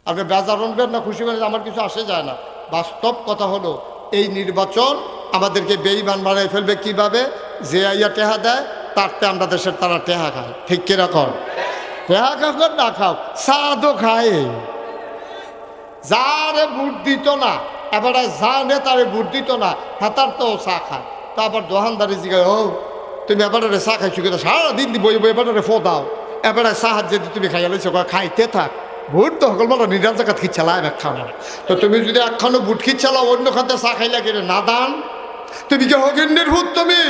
আপনি বেজার হবেন না খুশি হবেন, আমার কিছু আসে যায় না। বাস্তব কথা হলো এই নির্বাচন আমাদেরকে বেঈমান বানাই ফেলবে কিভাবে? যে আইয়া টেহা দেয় তারতে আমরা দেশের তারা টেহা খায়, ঠিক কিরকম? টেহা খাও না খাও, সাদও খায়। যারে ভোট দিত না, এবারে যা নেতারে ভোট দিত না হাতার তো চা খায়। তারপর দোকানদারি জিগায়, ও তুমি এবারে চা খাইছো কিন্তু সারাদিন বই বই এবারে ফো দাও, এবারে সাহায্য যদি তুমি খাইয়া লইছো খাইতে থাক। ভোট তো সকল বলো নিরাল জায়গা খিচ্ছালায় একখানো। তো তুমি যদি একখানো বুট খিচ্ছালাও অন্য খাতে চা খাইলা গেলে না দান, তুমি কি হগিন্নের ভূত? তুমি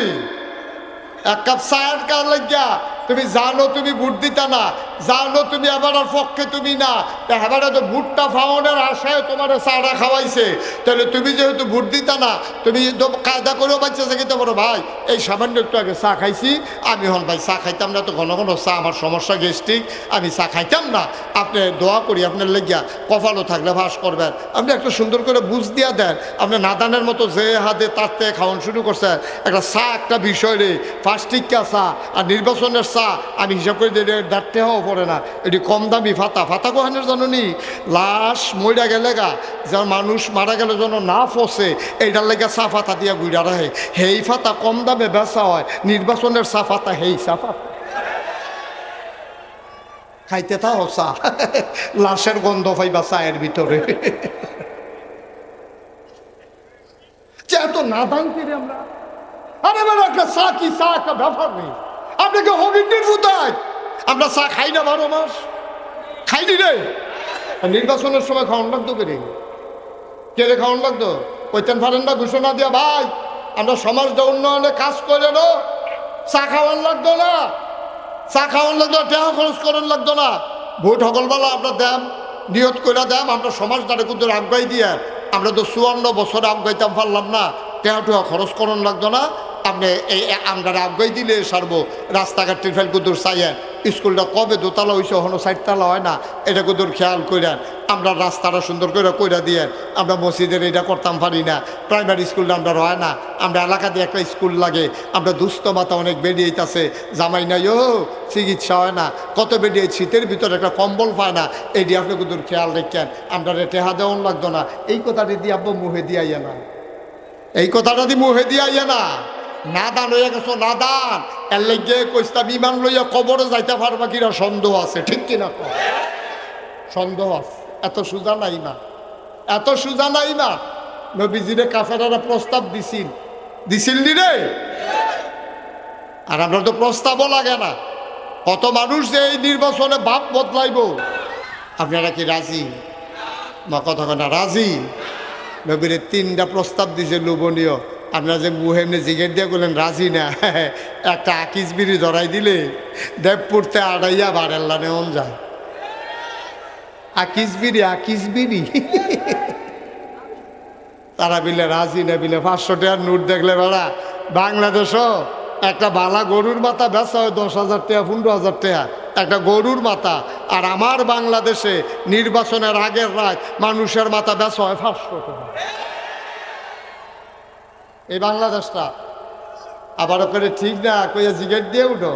এক কাপ চায়ের কার লাগিয়া তুমি জানো তুমি ভোট দিতা না, জানো তুমি এবার পক্ষে তুমি না, এবারে তো ভোটটা ফাউনের আশায় তোমার চাটা খাওয়াইছে, তাহলে তুমি যেহেতু ভোট দিতা না, তুমি কায়দা করেও বাচ্চা যেতে পারো, ভাই এই সামান্য একটু আগে চা খাইছি, আমি হন ভাই চা খাইতাম না, তো ঘন ঘন চা আমার সমস্যা গ্যাস্ট্রিক, আমি চা খাইতাম না, আপনি দোয়া করি আপনার লেগিয়া কপালও থাকলে ভাস করবেন, আপনি একটু সুন্দর করে বুঝ দিয়া দেন। আপনি নাদানের মতো যে হাতে তারতে খাওয়ান শুরু করছে, একটা চা একটা বিষয় রে, ফার্স্টিকা চা আর নির্বাচনের চা আমি হিসাব করে দিই দাঁড়তে হওয়া পড়ে না, এটি কম দামি ফাতা। ফাতা কোহানের জানি লাশ মইরা গেলে গা, যার মানুষ মারা গেলে যেন না ফসে এইটার লেগে চা ফাতা দিয়া গুড়া রাখে, হেই ফাতা কম দামে বেচা হয়, নির্বাচনের চা ফাতা হেই চা ফাতা খাইতে থাও চা, লাশের গন্ধ পাইবা চায়ের ভিতরে। এত নাদান কিরে আমরা, আরে মানে একটা চা কি চা একটা ব্যাপার নেই, আপনাকে হবিন্ডির ভূতায় আমরা চা খাই না 12 মাস, খাইনি রে। নির্বাচনের সময় খাওয়ান লাগতো কে রে খাওয়ান লাগতো? কইতেন পারেন না ঘোষণা দিয়া, ভাই আমরা সমাজটা উন্নয়নে কাজ করে নো, চা খাওয়ান লাগতো না, চা খাওয়ান লাগতো, টাকা খরচ করার লাগতো না, ভোট সকলবেলা আমরা দেন নিয়ত করে দেন, আমরা সমাজটারে কিন্তু আগাই দিয়ে, আমরা তো 54 বছর আগাইতাম পারলাম না, টাকা টুকা খরচ করার লাগতো না, আপনি এই আমরা আগাই দিলে সারবো। রাস্তাঘাট টিরফেল কুদুর চাইয়েন, স্কুলটা কবে দোতলা হয়েছে এখনো 4 তলা হয় না, এটা কুদুর খেয়াল করেন, আমরা রাস্তাটা সুন্দর করে কইরা দিয়ে, আমরা মসজিদের এটা করতাম পারি না, প্রাইমারি স্কুলটা আমরা হয় না, আমরা এলাকা দিয়ে একটা স্কুল লাগে, আমরা দুস্থ মাতা অনেক বেরিয়েছে, জামাই নাই ও চিকিৎসা হয় না, কত বেরিয়ে শীতের ভিতরে একটা কম্বল পায় না, এটি আপনি কুদুর খেয়াল রেখেন, আমরা টেহা দেওয়ান লাগতো না, এই কথাটি দিয়ে আব্বু মুহে দিয়ে আইয়া না, এই কথাটা দিয়ে মুহে দিয়ে আইয়া না, নাদান হইয়া গেছো নাদান, এর লেগে কইস্তা বিমান লইয়া কবরে যাইতে পারবা কিনা সন্দেহ আছে, ঠিক কিনা? সন্দেহ আছে, এত সোজা নাই না, এত সোজা নাই না। নবীজিরে কাফেরারা প্রস্তাব দিছিল নি রে, আর আমরা তো প্রস্তাবও লাগে না, কত মানুষ যে এই নির্বাচনে বাপ বদলাইব, আপনারা কি রাজি? বা কথা না রাজি? নবীরে 3টা প্রস্তাব দিছে লোভনীয়, আপনারা যে মুহেমনে জিগের দিয়ে বললেন রাজি না, একটা আকিস বিড়ি ধরাই দিলে দেবপুরতে আড়াইয়া বারেল্লা নেওন যায়, আকিস বিড়ি তারা বিলে রাজি না, বিলে 500 টাকার নোট দেখলে বেড়া, বাংলাদেশও একটা বালা গরুর মাথা বেচা হয় 10,000 টাকা 15,000 টাকা একটা গরুর মাথা, আর আমার বাংলাদেশে নির্বাচনের আগের রাত মানুষের মাথা বেচা হয় 500 টাকা। এই বাংলাদেশটা আবার করে ঠিক না কইয়া জিগেট দিয়ে উঠো,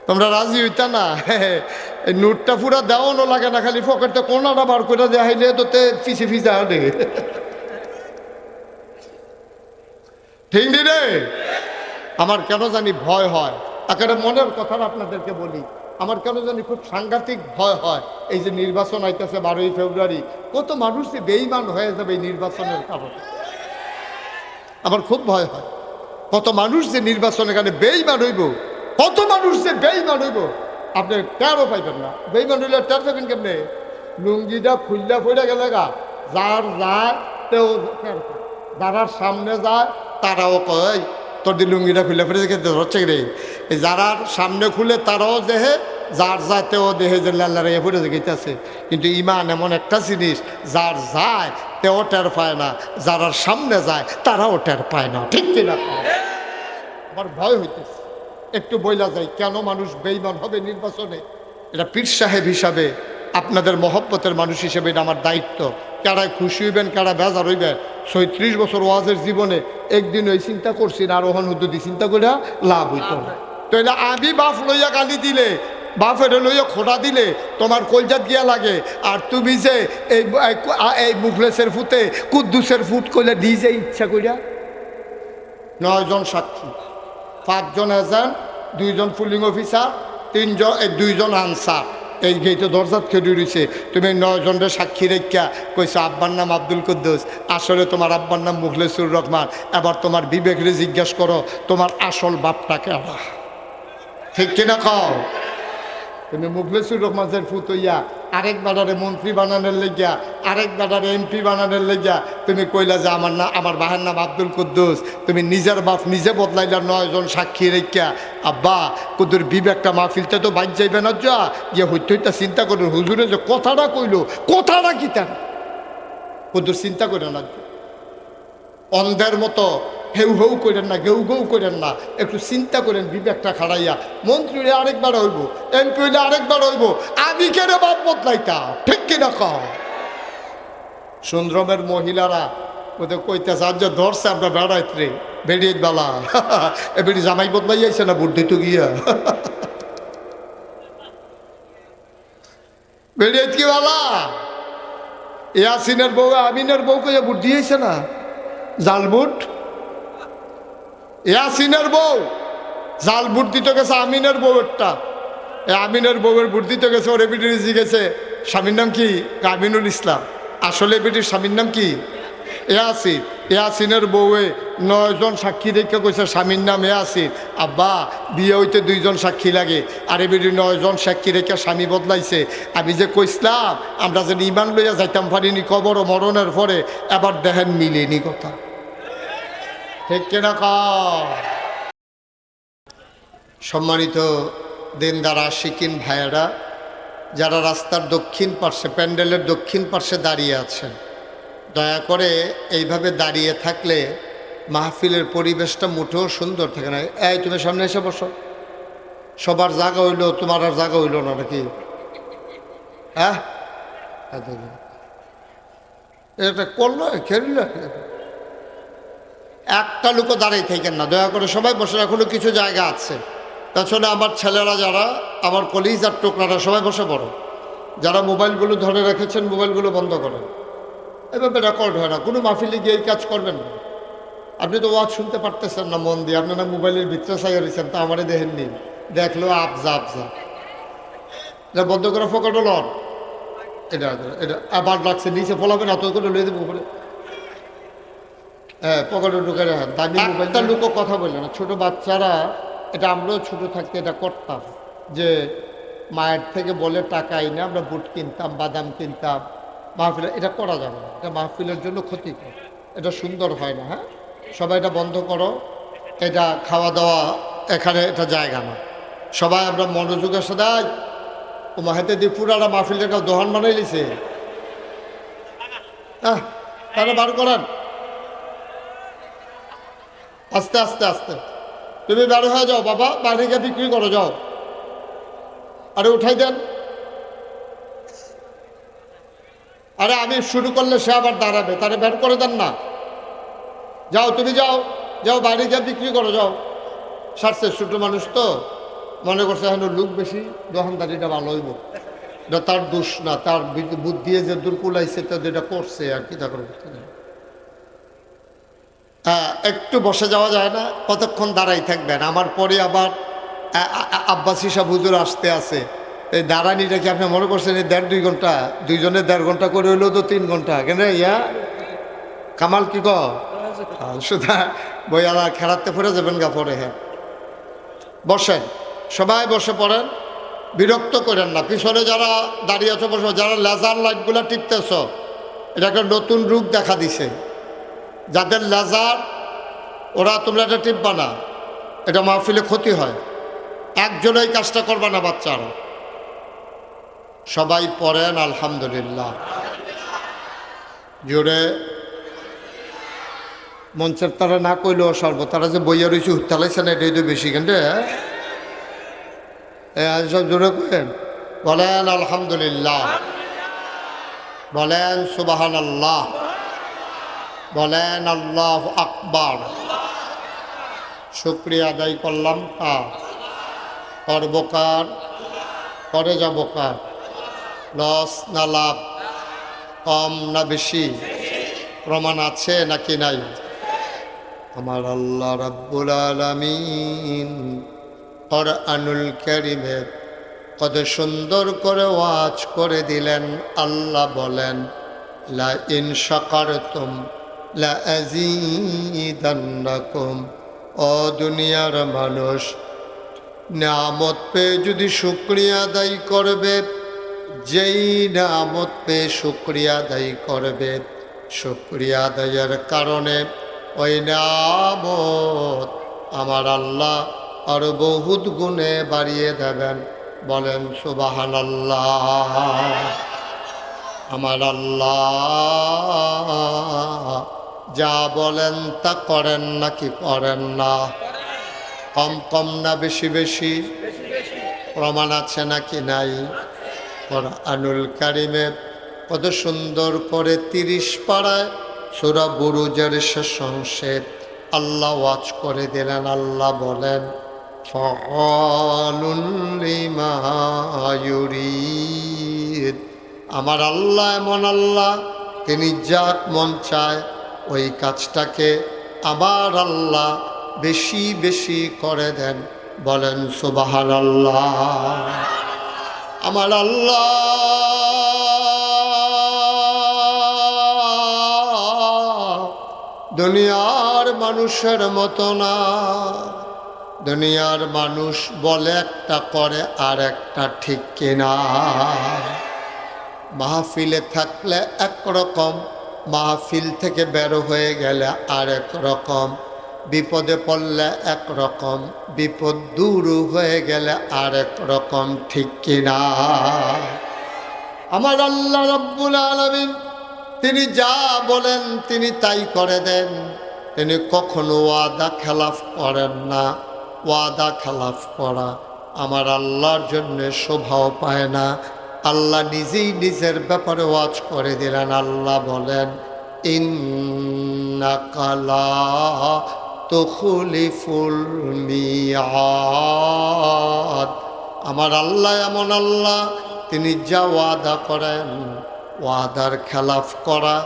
তোমরা রাজি হইতা না, এই নোটটা পুরা দেওয়ানো লাগে না, খালি পকেটটা কোনাটা বার করে দেখাইলে তো পিছে ফিজা আনে, ঠিক নি রে? আমার কেন জানি ভয় হয়, একেবারে মনের কথা আপনাদেরকে বলি, আমার কেন জানি খুব সাংঘাতিক ভয় হয়, এই যে নির্বাচন আইতেছে 12ই ফেব্রুয়ারি, কত মানুষ যে বেঈমান হয়ে যাবে এই নির্বাচনের কারণে, আমার খুব ভয় হয়, কত মানুষ যে নির্বাচনের কারণে বেঈমান হইব, কত মানুষ যে বেঈমান হইব, আপনি টেরও পাইবেন না, বেঈমান হইলে টের পাবেন কেমনে? লুঙ্গিটা খুললা ফইরা গেলে গা, যার যায় তেও টের পায়, যারা সামনে যায় তারাও কয় তোর দি লুঙ্গিটা খুলে ফেলে দেখে হচ্ছে রে, এই যারা সামনে খুলে তারাও দেহে, যার যাতেও দেহে যে লাল্লা রে ফুটে গেছে। কিন্তু ইমান এমন একটা জিনিস, যার যায় তেও টের পায় না, যারা সামনে যায় তারাও টের পায় না, ঠিক কিনা? আমার ভয় হইতেছে, একটু বইলা যায় কেন মানুষ বেঈমান হবে নির্বাচনে। এটা পীর সাহেব হিসাবে, আপনাদের মহব্বতের মানুষ হিসেবে এটা আমার দায়িত্ব, কারা খুশি হইবেন কারা বেজার হইবেন। 36 বছর ওয়াজের জীবনে একদিন ওই চিন্তা করছি না, আর ওখান হুদ্দুদি চিন্তা করে লাভ হইত না। তো এটা আমি বাপ লইয়া গালি দিলে বাপের লইয়া খোটা দিলে তোমার কলজাত গিয়া লাগে। আর তুমি যে এই মুখলেসের ফুতে কুদ্দুসের ফুট করলে নিজে ইচ্ছা করিয়া 9 জন সাক্ষী, 5 জন এজেন্ট, 2 জন পুলিং অফিসার, 2 জন আনসার, এই গেইতে দরজাত খেয়ে রয়েছে। তুমি 9 জনের সাক্ষী রেখা কইছো আব্বার নাম আব্দুল কুদ্দুস, আসলে তোমার আব্বার নাম মুখলেসুর রহমান। এবার তোমার বিবেকরে জিজ্ঞাসা করো তোমার আসল বাপটা কেডা, ঠিক কিনা খাও? তুমি মুখলেসুর রহমানের ফুত হইয়া আরেক বেটারে মন্ত্রী বানানোর লেগিয়া, আরেক বেটারে এমপি বানানোর লেগিয়া তুমি কইলা যে আমার বাহের নাম আব্দুল কুদ্দুস। তুমি নিজের বাপ নিজে বদলাইলা 9 জন সাক্ষী রেখা। আব্বা কুদ্দুর বিবেকটা মাহফিলতে তো বাইর যাইবে না, যা গিয়ে হইতে হইতে চিন্তা করুন হুজুরে যে কথাটা কইলো কথাটা কি তার কুদ্দুর চিন্তা করে না। অন্ধের মতো হেউ হেউ করেন না, গেউ গেউ করেন না, একটু চিন্তা করেন বিবেকটা খাড়াইয়া। মন্ত্রী হইলে আরেকবার হইব, এমপি হইলে আরেকবার হইব, আমি কেন বাপ বদলাইতাম, ঠিক কিনা কও? সুন্দরমের মহিলারা ওদের কইতেছে আজ ধরছে আমরা বেড়াইতে বেরিয়ে বেলা এ বেড়ি জামাই বদলাই যাইছে না বুদ্ধি তো গিয়া বেরিয়ে কি বেলা ইয়াসিনের বউ আমিনের বউ কে বুদ্ধি হয়েছে না জালবুট। ইয়াসিনের বউ জাল বুট দিতে গেছে আমিনের বউয়েরটা, আমিনের বউয়ের বুট দিতে গেছে, ওর এবিটির গেছে স্বামীর নাম কি আমিনুল ইসলাম, আসলে এবিটির স্বামীর নাম কি ইয়াসিন। ইয়াসিনের বউয়ে 9 জন সাক্ষী দেখে কইছে স্বামীর নাম ইয়াসিন। আব্বা বিয়ে হইতে 2 জন সাক্ষী লাগে, আর এবিটি 9 জন সাক্ষী রেখে স্বামী বদলাইছে। আমি যে কইসলাম আমরা যেন ইমান লইয়া যাইতাম পারিনি কবর ও মরণের পরে, এবার দেখেন মিলেনি কথা, ঠিক কিনা কও? সম্মানিত দিনদার আশিকিন ভাইয়েরা, যারা রাস্তার দক্ষিণ পার্শ্বে প্যান্ডেলের দক্ষিণ পার্শ্বে দাঁড়িয়ে আছেন, দয়া করে এইভাবে দাঁড়িয়ে থাকলে মাহফিলের পরিবেশটা মুঠেও সুন্দর থাকে না। এই তুমি সামনে এসে বসো, সবার জায়গা হইলো তোমার আর জায়গা হইল না নাকি? হ্যাঁ এটা করলো খেলল, একটা লোকও দাঁড়িয়ে থাকেন না, দয়া করে সবাই বসে। এখনো কিছু জায়গা আছে তাছাড়া আমার ছেলেরা যারা আমার কলিজার টুকরারা সবাই বসে পড়ো। যারা মোবাইলগুলো ধরে রেখেছেন মোবাইলগুলো বন্ধ করেন, এভাবে রেকর্ড হয় না। কোনো মাহফিলে গিয়ে এই কাজ করবেন না। আপনি তো ওয়াজ শুনতে পারতেছেন না মন দিয়ে, আপনারা মোবাইলের ভিতরে চাই রয়েছেন, তা আমারে দেখেননি, দেখলো আবজা আবজা, এটা বন্ধ করে ফোকাটো লন। এটা এটা আবার লাগছে নিচে ফলাবেন এত করে লয়ে দেবো উপরে, হ্যাঁ পকেটে ঢুকে রাখেন। দামি মোবাইলটা লোকও কথা বললে না, ছোটো বাচ্চারা, এটা আমরাও ছোটো থাকতে এটা করতাম, যে মায়ের থেকে বলে টাকা আইনে আমরা বুট কিনতাম, বাদাম কিনতাম মাহফিলে। এটা করা যাবে না, এটা মাহফিলের জন্য ক্ষতিকর, এটা সুন্দর হয় না। হ্যাঁ সবাই এটা বন্ধ করো, এটা খাওয়া দাওয়া এখানে এটা জায়গা না। সবাই আমরা মনোযোগের সাথে ও মাহেতে দিয়ে পুরাটা মাহফিলটা দোহান বানাই লিছে। হ্যাঁ তারা বার করেন আস্তে আস্তে আস্তে। তুমি বের হয়ে যাও বাবা, বাইরে গিয়ে বিক্রি করো যাও। আরে উঠাই দেন, আরে আমি শুরু করলে সে আবার দাঁড়াবে, তারে বের করে দেন না। যাও তুমি যাও, যাও বাইরে গিয়ে বিক্রি করো যাও। সারছে ছোটো মানুষ তো মনে করছে এখন লোক বেশি, দোকানদারিটা ভালো হইব, এটা তার দোষ না, তার বুদ্ধি যে দূর কুলাইছে তো যেটা করছে আর কি। তখন হ্যাঁ একটু বসে যাওয়া যায় না? কতক্ষণ দাঁড়াই থাকবেন? আমার পরে আবার আব্বাসী সাহেব হুজুর আসতে আছে, এই দাঁড়ানিটা কি আপনি মনে করছেন এই 1.5-2 ঘন্টা, দুইজনে 1.5 ঘন্টা করে হইলেও তো 3 ঘন্টা কেন? ইয়া কামাল কি সুধা বই আলা খেলাতে পড়ে যাবেন গা পরে। হ্যাঁ বসেন, সবাই বসে পড়েন, বিরক্ত করেন না। পিছনে যারা দাঁড়িয়ে আছো বসো, যারা লেজার লাইটগুলো টিপতেছ, এটা একটা নতুন রূপ দেখা দিছে। যাদের লেজার ওরা তোমরা এটা টিপবা না, এটা মাহফিলে ক্ষতি হয়। একজন এই কাজটা করবা না বাচ্চারা। সবাই পড়েন আলহামদুলিল্লাহ জোরে। মঞ্চের তারা না কইলেও সর্ব তারা যে বইয়া রয়েছে উত্তালাইছে না, এটাই তো বেশি কেন সব জোরে করেন, বলেন আলহামদুলিল্লাহ, বলেন সুবহানাল্লাহ, বলেন আল্লাহু আকবার। শুকরিয়া আদায় করলাম তা সর্বকার করে যাব কার? লস না লাভ? কম না বেশি? প্রমাণ আছে নাকি নাই? আমার আল্লাহ রাব্বুল আলামিন কুরআনুল কারীমে কত সুন্দর করে ওয়াজ করে দিলেন। আল্লাহ বলেন, লা ইন শাকারতুম লা আযীদান্নাকুম। ও দুনিয়ার মানুষ, নিয়ামত পেয়ে যদি শুকরিয়া আদায় করবে, যেই নিয়ামত পেয়ে শুকরিয়া আদায় করবে, শুকরিয়া আদায়ের কারণে ওই নিয়ামত আমার আল্লাহ আরো বহুত গুণে বাড়িয়ে দেবেন। বলেন সুবহানাল্লাহ। আমার আল্লাহ যা বলেন তা করেন নাকি করেন না? কম কম না বেশি বেশি? প্রমাণ আছে নাকি নাই? কুরআনুল কারীমে কত সুন্দর করে 30 পারায় সূরা বুরুজের শেষ অংশে আল্লাহ ওয়াজ করে দিলেন। আল্লাহ বলেন, ফাআলুল লিমা ইউরিদ। আমার আল্লাহ এমন আল্লাহ, তিনি যা মন চায় ওই কাজটাকে আমার আল্লাহ বেশি বেশি করে দেন। বলেন সুবহানাল্লাহ। আমার আল্লাহ দুনিয়ার মানুষের মতো না। দুনিয়ার মানুষ বলে একটা করে আর একটা, ঠিক কিনা? মাহফিলে থাকলে একরকম, মাহফিল থেকে বের হয়ে গেলে আরেক রকম, বিপদে পড়লে একরকম, বিপদ দূর হয়ে গেলে আরেক রকম, ঠিক কিনা? আমার আল্লাহ রাব্বুল আলামিন তিনি যা বলেন তিনি তাই করে দেন। তিনি কখনো ওয়াদা খেলাফ করেন না। ওয়াদা খেলাফ করা আমার আল্লাহর জন্য শোভাও পায় না। আল্লাহ নিজেই নিজের ব্যাপারে ওয়াজ করে দিলেন। আল্লাহ বলেন, ইন্নাকা লা তুখলিফুল মিআদ। আমার আল্লাহ এমন আল্লাহ, তিনি যা ওয়াদা করেন, ওয়াদার খেলাফ করা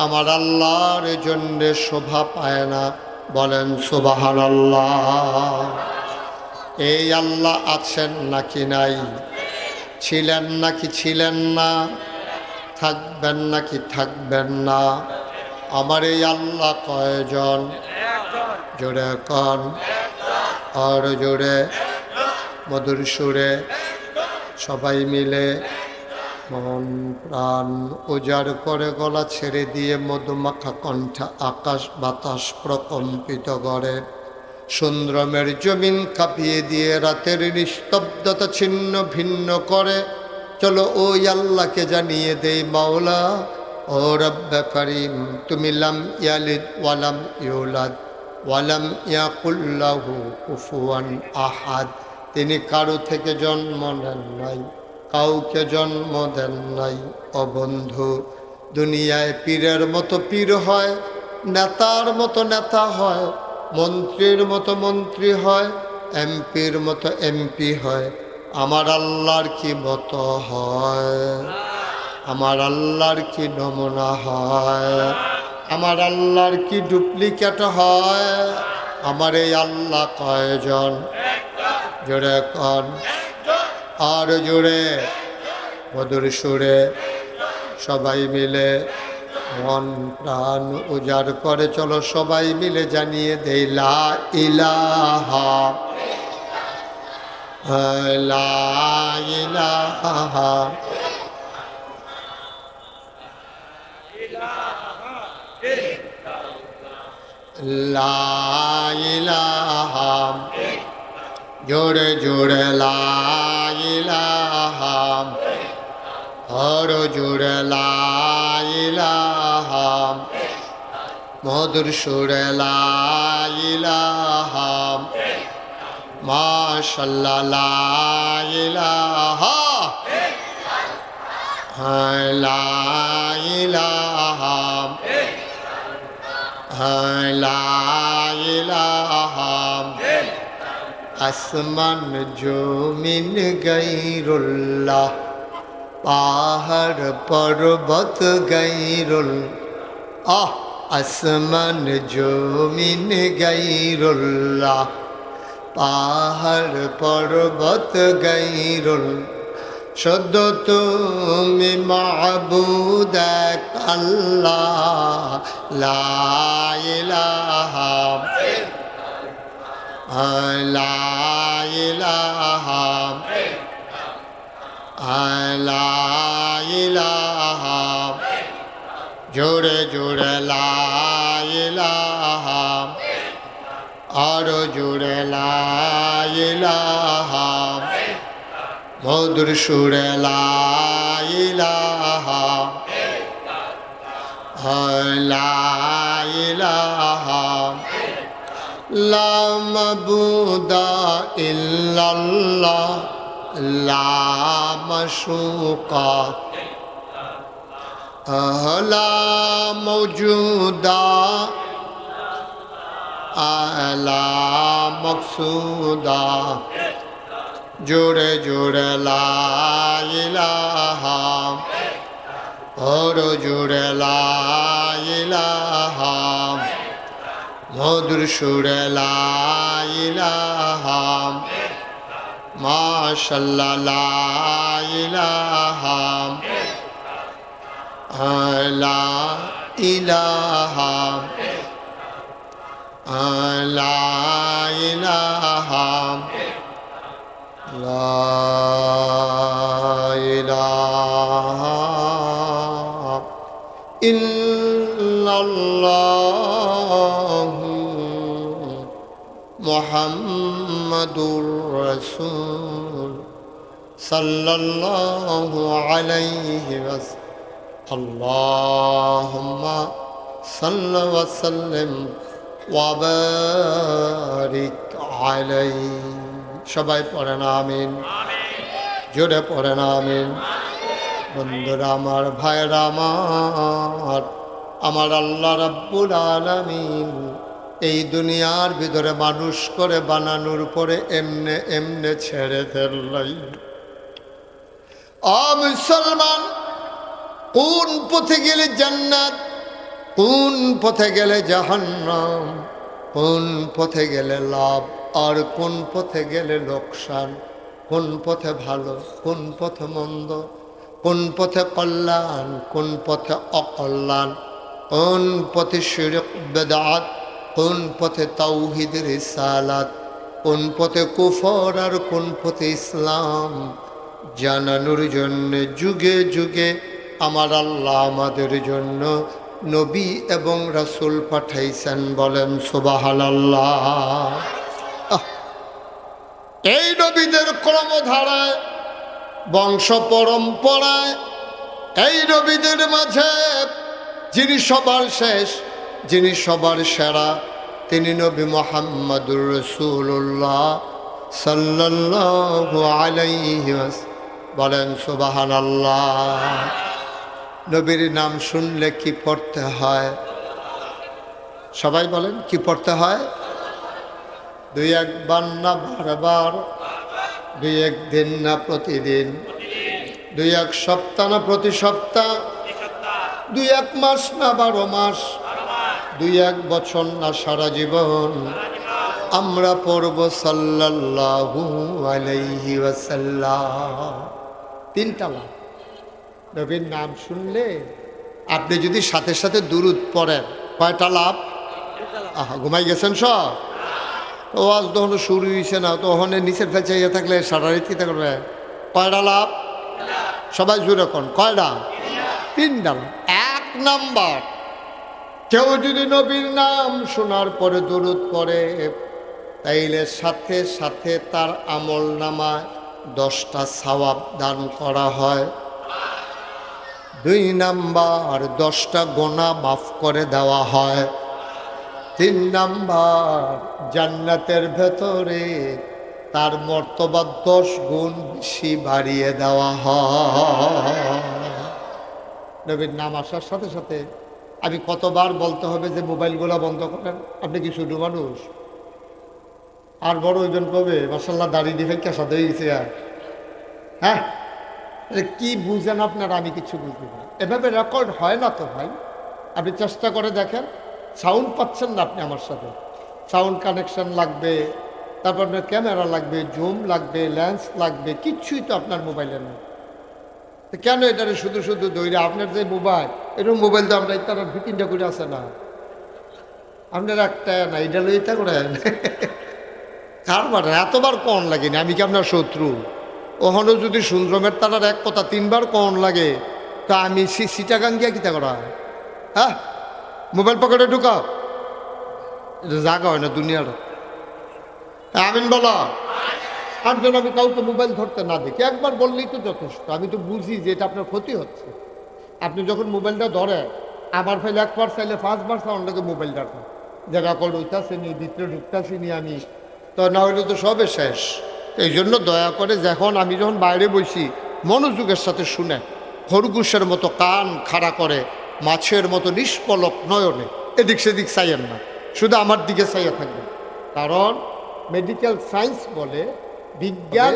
আমার আল্লাহর জন্য শোভা পায় না। বলেন সুবহানাল্লাহ। এই আল্লাহ আছেন নাকি নাই? ছিলেন নাকি ছিলেন না? থাকবেন নাকি থাকবেন না? আমার এই আল্লাহ কয়জন? জোরে কন, আর জোরে, মধুর সুরে সবাই মিলে মন প্রাণ উজাড় করে গলা ছেড়ে দিয়ে মধুমাখা কণ্ঠে আকাশ বাতাস প্রকম্পিত করে, সুন্দ্রমের জমিন কাঁপিয়ে দিয়ে রাতের নিস্তব্ধতা ছিন্ন ভিন্ন করে। চলো ওই আল্লাহকে জানিয়ে দেই, মাওলা ও রব্বে করিম, তুমি লাম ইয়ালিদ ওয়ালাম ইউলাদ ওয়ালাম ইয়াকুল্লাহু কুফুয়ান আহাদ। তিনি কারো থেকে জন্ম নেন নাই, কাউকে জন্ম দেন নাই। ও বন্ধু, দুনিয়ায় পীরের মতো পীর হয়, নেতার মতো নেতা হয়, মন্ত্রীর মতো মন্ত্রী হয়, এমপির মতো এমপি হয়। আমার আল্লাহর কি মতো হয়? আমার আল্লাহর কি নমুনা হয়? আমার আল্লাহর কি ডুপ্লিকেট হয়? আমার এই আল্লাহ কয়জন? জোরে কন, আর জোরে, মধুর সুরে সবাই মিলে মন প্রাণ উজাড় করে চলো সবাই মিলে জানিয়ে দেই, লা ইলাহা লা ইলাহা লা ইলাহা, জোরে জোরে লা ইলাহা, আর জোরে লা ইলাহা, মধুর সুরে লা ইলাহা, মাশাআল্লাহ লা ইলাহা, লা ইলাহা, লা ইলাহা, আসমান জমিন গাইরুল্লাহ, পাহাড় পর্বত গাইরুল্লাহ, আসমান জমিন গাইরুল্লাহ, পাহাড় পর্বত গাইরুল্লাহ, শুধু তুমি মাবুদ এক আল্লাহ, লা ইলাহা লা ইলাহা লা ইলাহা, জোরে জোরে লা ইলাহা, আরো জোরে লা ইলাহা, মধুর সুরে লা ইলাহা লা ইলাহা, লা মাবুদা ইল্লাল্লাহ, লা মাশুকা লা মওজুদা লা মকসুদা, জোরে জোরে লা ইলাহা, ওরে জোরে লা ইলাহা, মধুর সুরে লা ইলাহা, মাশাআল্লাহ লা ইলাহা লা ইলাহা লা ইলাহা লা ইলাহা ইল্লাল্লাহু মুহাম্মাদুর রাসূল সাল্লাল্লাহু আলাইহি ওয়াসাল্লাম। আল্লাহুম্মা সাল্লি ওয়া সাল্লিম ওয়া বারিক আলাইহি। সবাই পড়েন আমিন, জোরে পড়েন আমিন। বন্ধুরা আমার, ভাইরা আমার আল্লাহ রাব্বুল আলামিন এই দুনিয়ার ভিতরে মানুষ করে বানানোর পরে এমনে এমনে ছেড়ে ফেললাই। মুসলমান, কোন পথে গেলে জান্নাত, কোন পথে গেলে জাহান্নাম, কোন পথে গেলে লাভ আর কোন পথে গেলে লোকসান, কোন পথে ভালো কোন পথে মন্দ, কোন পথে কল্যাণ কোন পথে অকল্যাণ, কোন পথে শিরক বেদাত, কোন পথে তাওহীদ রিসালাত, কোন পথে কুফর আর কোন পথে ইসলাম জানানোর জন্য যুগে যুগে আমার আল্লাহ আমাদের জন্য নবী এবং রাসূল পাঠাইছেন। বলেন সুবহানাল্লাহ। এই নবীদের ক্রমধারায়, বংশ পরম্পরায়, এই নবীদের মাঝে যিনি সবার শেষ, যিনি সবার সেরা, তিনি নবী মুহাম্মদুর রাসূলুল্লাহ সাল্লাল্লাহু আলাইহি ওয়াসাল্লাম। বলেন সুবহানাল্লাহ। নবীর নাম শুনলে কি পড়তে হয়? সবাই বলেন কি পড়তে হয়? দুই একবার না বারবার, দুই একদিন না প্রতিদিন, দুই এক সপ্তাহ না প্রতি সপ্তাহ, দুই এক মাস না 12 মাস, দুই এক বছর না সারা জীবন আমরা পড়ব সাল্লাল্লাহু আলাইহি ওয়াসাল্লাম। তিনটা লাভ। নবীর নাম শুনলে আপনি যদি সাথে সাথে দুরূদ পড়েন, কয়টা লাভ? আহা, ঘুমাই গেছেন সব? তো আজ তখন শুরু হয়েছে না, তো ওখানে নিচের ফেল চাইয়া থাকলে সারা রাত কী করবে? কয়টা লাভ? সবাই জুড়ে কোন কয়টা? তিনটা লাভ। এক নাম্বার, কেউ যদি নবীর নাম শোনার পরে দুরূদ পড়ে, তাইলে সাথে সাথে তার আমল নামায় 10টা সওয়াব দান করা হয়। 2 নাম্বার, 10টা গুনাহ মাফ করে দেওয়া হয়। 3 নাম্বার, জান্নাতের ভেতরে তার মর্তবা 10 গুণ বেশি বাড়িয়ে দেওয়া হয়। নবীর নাম আসার সাথে সাথে আমি কতবার বলতে হবে যে মোবাইলগুলো বন্ধ করেন? আপনি কি শুধু মানুষ? আর বড় ওইজন কবে মাসাল্লাহ দাড়ি দেখে কেসা হয়ে গেছে আর হ্যাঁ কি বুঝেন আপনারা আমি কিছু বুঝি না এভাবে রেকর্ড হয় না তো ভাই আপনি চেষ্টা করে দেখেন সাউন্ড পাচ্ছেন না আপনি আমার সাথে সাউন্ড কানেকশন লাগবে তারপর আপনার ক্যামেরা লাগবে জুম লাগবে লেন্স লাগবে কিচ্ছুই তো আপনার মোবাইলে নেই কেন এটারে শুধু শুধু দৌড়ে আপনার যে মোবাইল এরকম মোবাইল তো আমরা তারা দু তিনটা করে আছে না আপনার একটা না এটা লইটা করে কারবার এতবার কন লাগেনি আমি কি আপনার শত্রু ওখানে যদি সুন্দরমের তারার এক কথা তিনবার কন লাগে তা আমি সিটাগাং গিয়া কিতা করা হ্যাঁ মোবাইল পকেটে ঢুকাও এটা জায়গা হয় না দুনিয়ার আমিন বলো আর যেন আমি কাউকে মোবাইল ধরতে না দেখি একবার বললেই তো যথেষ্ট আমি তো বুঝি যে এটা আপনার ক্ষতি হচ্ছে আপনি যখন মোবাইলটা ধরেন আবার ফেলে একবার চাইলে 5 বার সাউন্ড লাগে মোবাইল রাখেন যে রেকর্ড হইতাছে নি ভিতরে ঢুকতাছি নি আমি তো না হইলে তো সবে শেষ এই জন্য দয়া করে আমি যখন বাইরে বসি মনোযোগের সাথে শুনে খরগোশের মতো কান খাড়া করে মাছের মতো নিষ্পলক নয়নে এদিক সেদিক চাইয়েন না শুধু আমার দিকে চাইয়া থাকবেন কারণ মেডিকেল সায়েন্স বলে বিজ্ঞান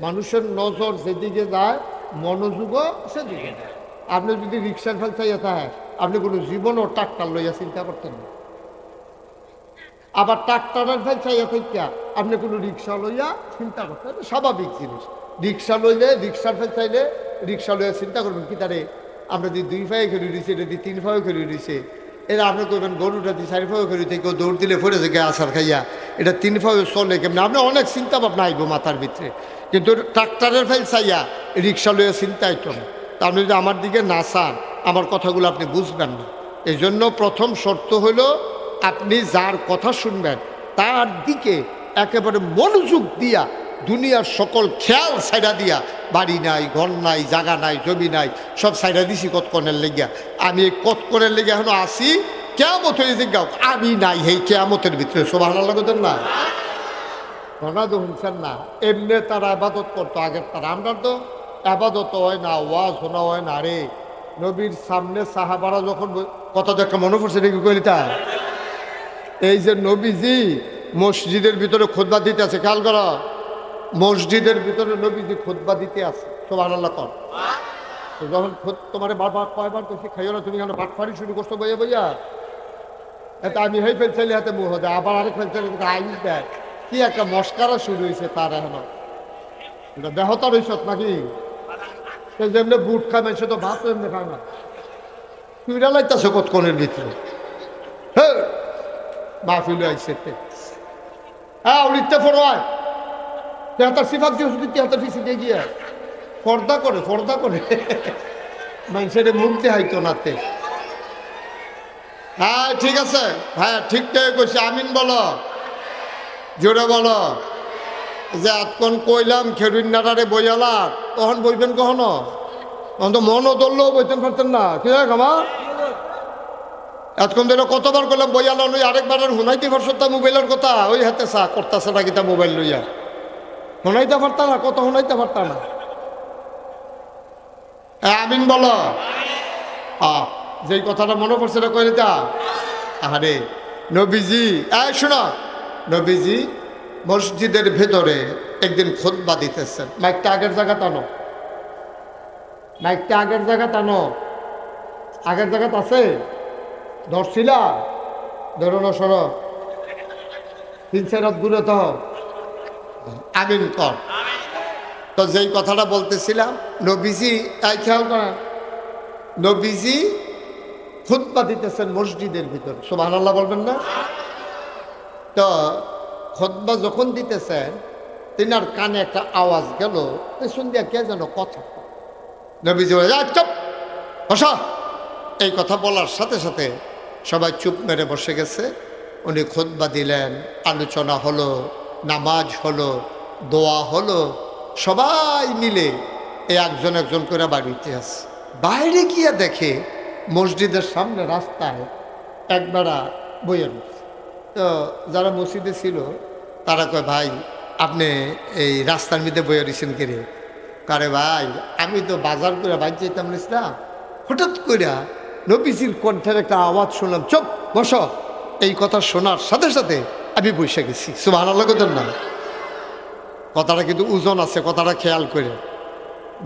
মানুষের নজর যেদিকে যায় মনোযোগও সেদিকে যায় আপনি যদি রিক্সার ফেল চাইয়া থাকে আপনি কোনো জীবনও ট্রাক্টর লইয়া চিন্তা করতেন না আবার ট্রাক্টরের ফেল চাইয়া থাকিয়া আপনি কোনো রিক্সা লইয়া চিন্তা করতেন স্বাভাবিক জিনিস রিক্সা লইলে রিক্সার ফেল চাইলে রিক্সা লইয়া চিন্তা করবেন কি তারে আমরা যদি 2 পায়ে খেলে দিয়েছি এটা দিয়ে 3 পায়ে খেলে দিয়েছে এরা আপনি করবেন গরুটা দিয়ে 4 পায়ে খেলে থেকে দৌড় দিলে পড়ে থেকে আসার খাইয়া এটা 3 পায়ে চলে কেমন আপনি অনেক চিন্তা ভাবনা আইব মাথার ভিতরে কিন্তু ট্রাক্টরের ফেল চাইয়া রিক্সা লইয়া চিন্তা আইত না তা আপনি যদি আমার দিকে না চান আমার কথাগুলো আপনি বুঝবেন না এই জন্য প্রথম শর্ত হলো আপনি যার কথা শুনবেন তার দিকে একেবারে মনোযোগ দিয়া দুনিয়ার সকল খেয়াল সাইডা দিয়া বাড়ি নাই ঘর নাই জায়গা নাই জমি নাই সব সাইডা দিছি কতক্ষণের লেগিয়া আমি এই কতক্ষণের লেগে এখনো আসি কেয়ামত হয়ে জিজ্ঞাও আমি নাই এই কেয়ামতের ভিতরে সুবহানাল্লাহ লাগতেন না ঘটনা তো শুনছেন না এমনি তারা আবাদত করতো আগের তারা আমরা তো আবাদত হয় না ওয়াজ শোনা হয় না রে নবীর সামনে সাহাবারা যখন কথা তো একটা মনে পড়ছে নাকি কইতা এই যে নবীজি মসজিদের ভিতরে খুতবা দিতে আছে খেয়াল করো মসজিদের ভিতরে নবীজি খুতবা দিতে আছে সুবহানাল্লাহ কর তো যখন তোমার বারবার কয়বার তো খাইও না তুমি কেন বাটফারি শুরু করছো বইয়া বইয়া এটা আমি হয়ে ফেলছিলি হাতে মুখ হতে আবার আরেক ফেলছিলি আইস দেয় কি একটা মস্কারা শুরু হয়েছে তার এখন দেহতা রইস নাকি সে যেমনি বুট খায় সে তো ভাত এমনি খায় না তুই লাইতাছো কতক্ষণের ভিতরে হ্যাঁ মাহফিল আইসে হ্যাঁ উড়িতে ফরওয়ায় তেহাতার সিফাত দিয়ে শুধু তেহাতার পিছিয়ে গিয়ে পর্দা করে মানুষের মুখ দেখাইতো নাতে হ্যাঁ ঠিক আছে হ্যাঁ ঠিকঠাক কইছে আমিন বলো জোরে বলো যে এতক্ষণ কইলাম খেরুন নাটারে বইয়ালা তখন বইবেন কখনো তখন তো মনও ধরলেও বইতেন পারতেন না কি আমার এতক্ষণ ধরে কতবার করলাম বইয়ালা লই আরেকবার শুনাইতে পারছো তা মোবাইলের কথা ওই হাতে চা করতেছে নাকি তা মোবাইল লইয়া শোনাইতে পারতাম না কত শোনাইতে পারতাম না আমিন বলো যেই কথাটা মনে পড়ছে না কইলে তা আরে নবীজি শোনো নবীজি মসজিদের ভেতরে একদিন খুতবা দিতেছেন মাইকটা আগের জায়গা টানো আগের জায়গাতে আছে ধরছিলা ধরো না সরো 3-4 হাত দূরে তো আমিন কর তো যেই কথাটা বলতেছিলাম নবীজি খেয়াল করেন নবীজি খুতবা দিতেছেন মসজিদের ভিতরে সুবহানাল্লাহ বলবেন না তো খুতবা যখন দিতেছেন তিনার কানে একটা আওয়াজ গেল পেছন দিয়া কে যেন কথা নবীজি বলে চুপ বসা এই কথা বলার সাথে সাথে সবাই চুপ মেরে বসে গেছে উনি খুতবা দিলেন আলোচনা হলো নামাজ হলো দোয়া হলো সবাই মিলে একজন একজন করে বাড়িতে আসে বাইরে গিয়ে দেখে মসজিদের সামনে রাস্তায় একবারা বইয়ে রয়েছে তো যারা মসজিদে ছিল তারা কয় ভাই আপনি এই রাস্তার মধ্যে বইয়ে রয়েছেন কে কারে ভাই আমি তো বাজার করে বাইর যেতাম না হঠাৎ করে নবীজির কণ্ঠের একটা আওয়াজ শুনলাম চুপ বসো এই কথা শোনার সাথে সাথে আমি বসে গেছি। সুবহানাল্লাহ কইতেন না? কথাটা কিন্তু ওজন আছে, কথাটা খেয়াল করে।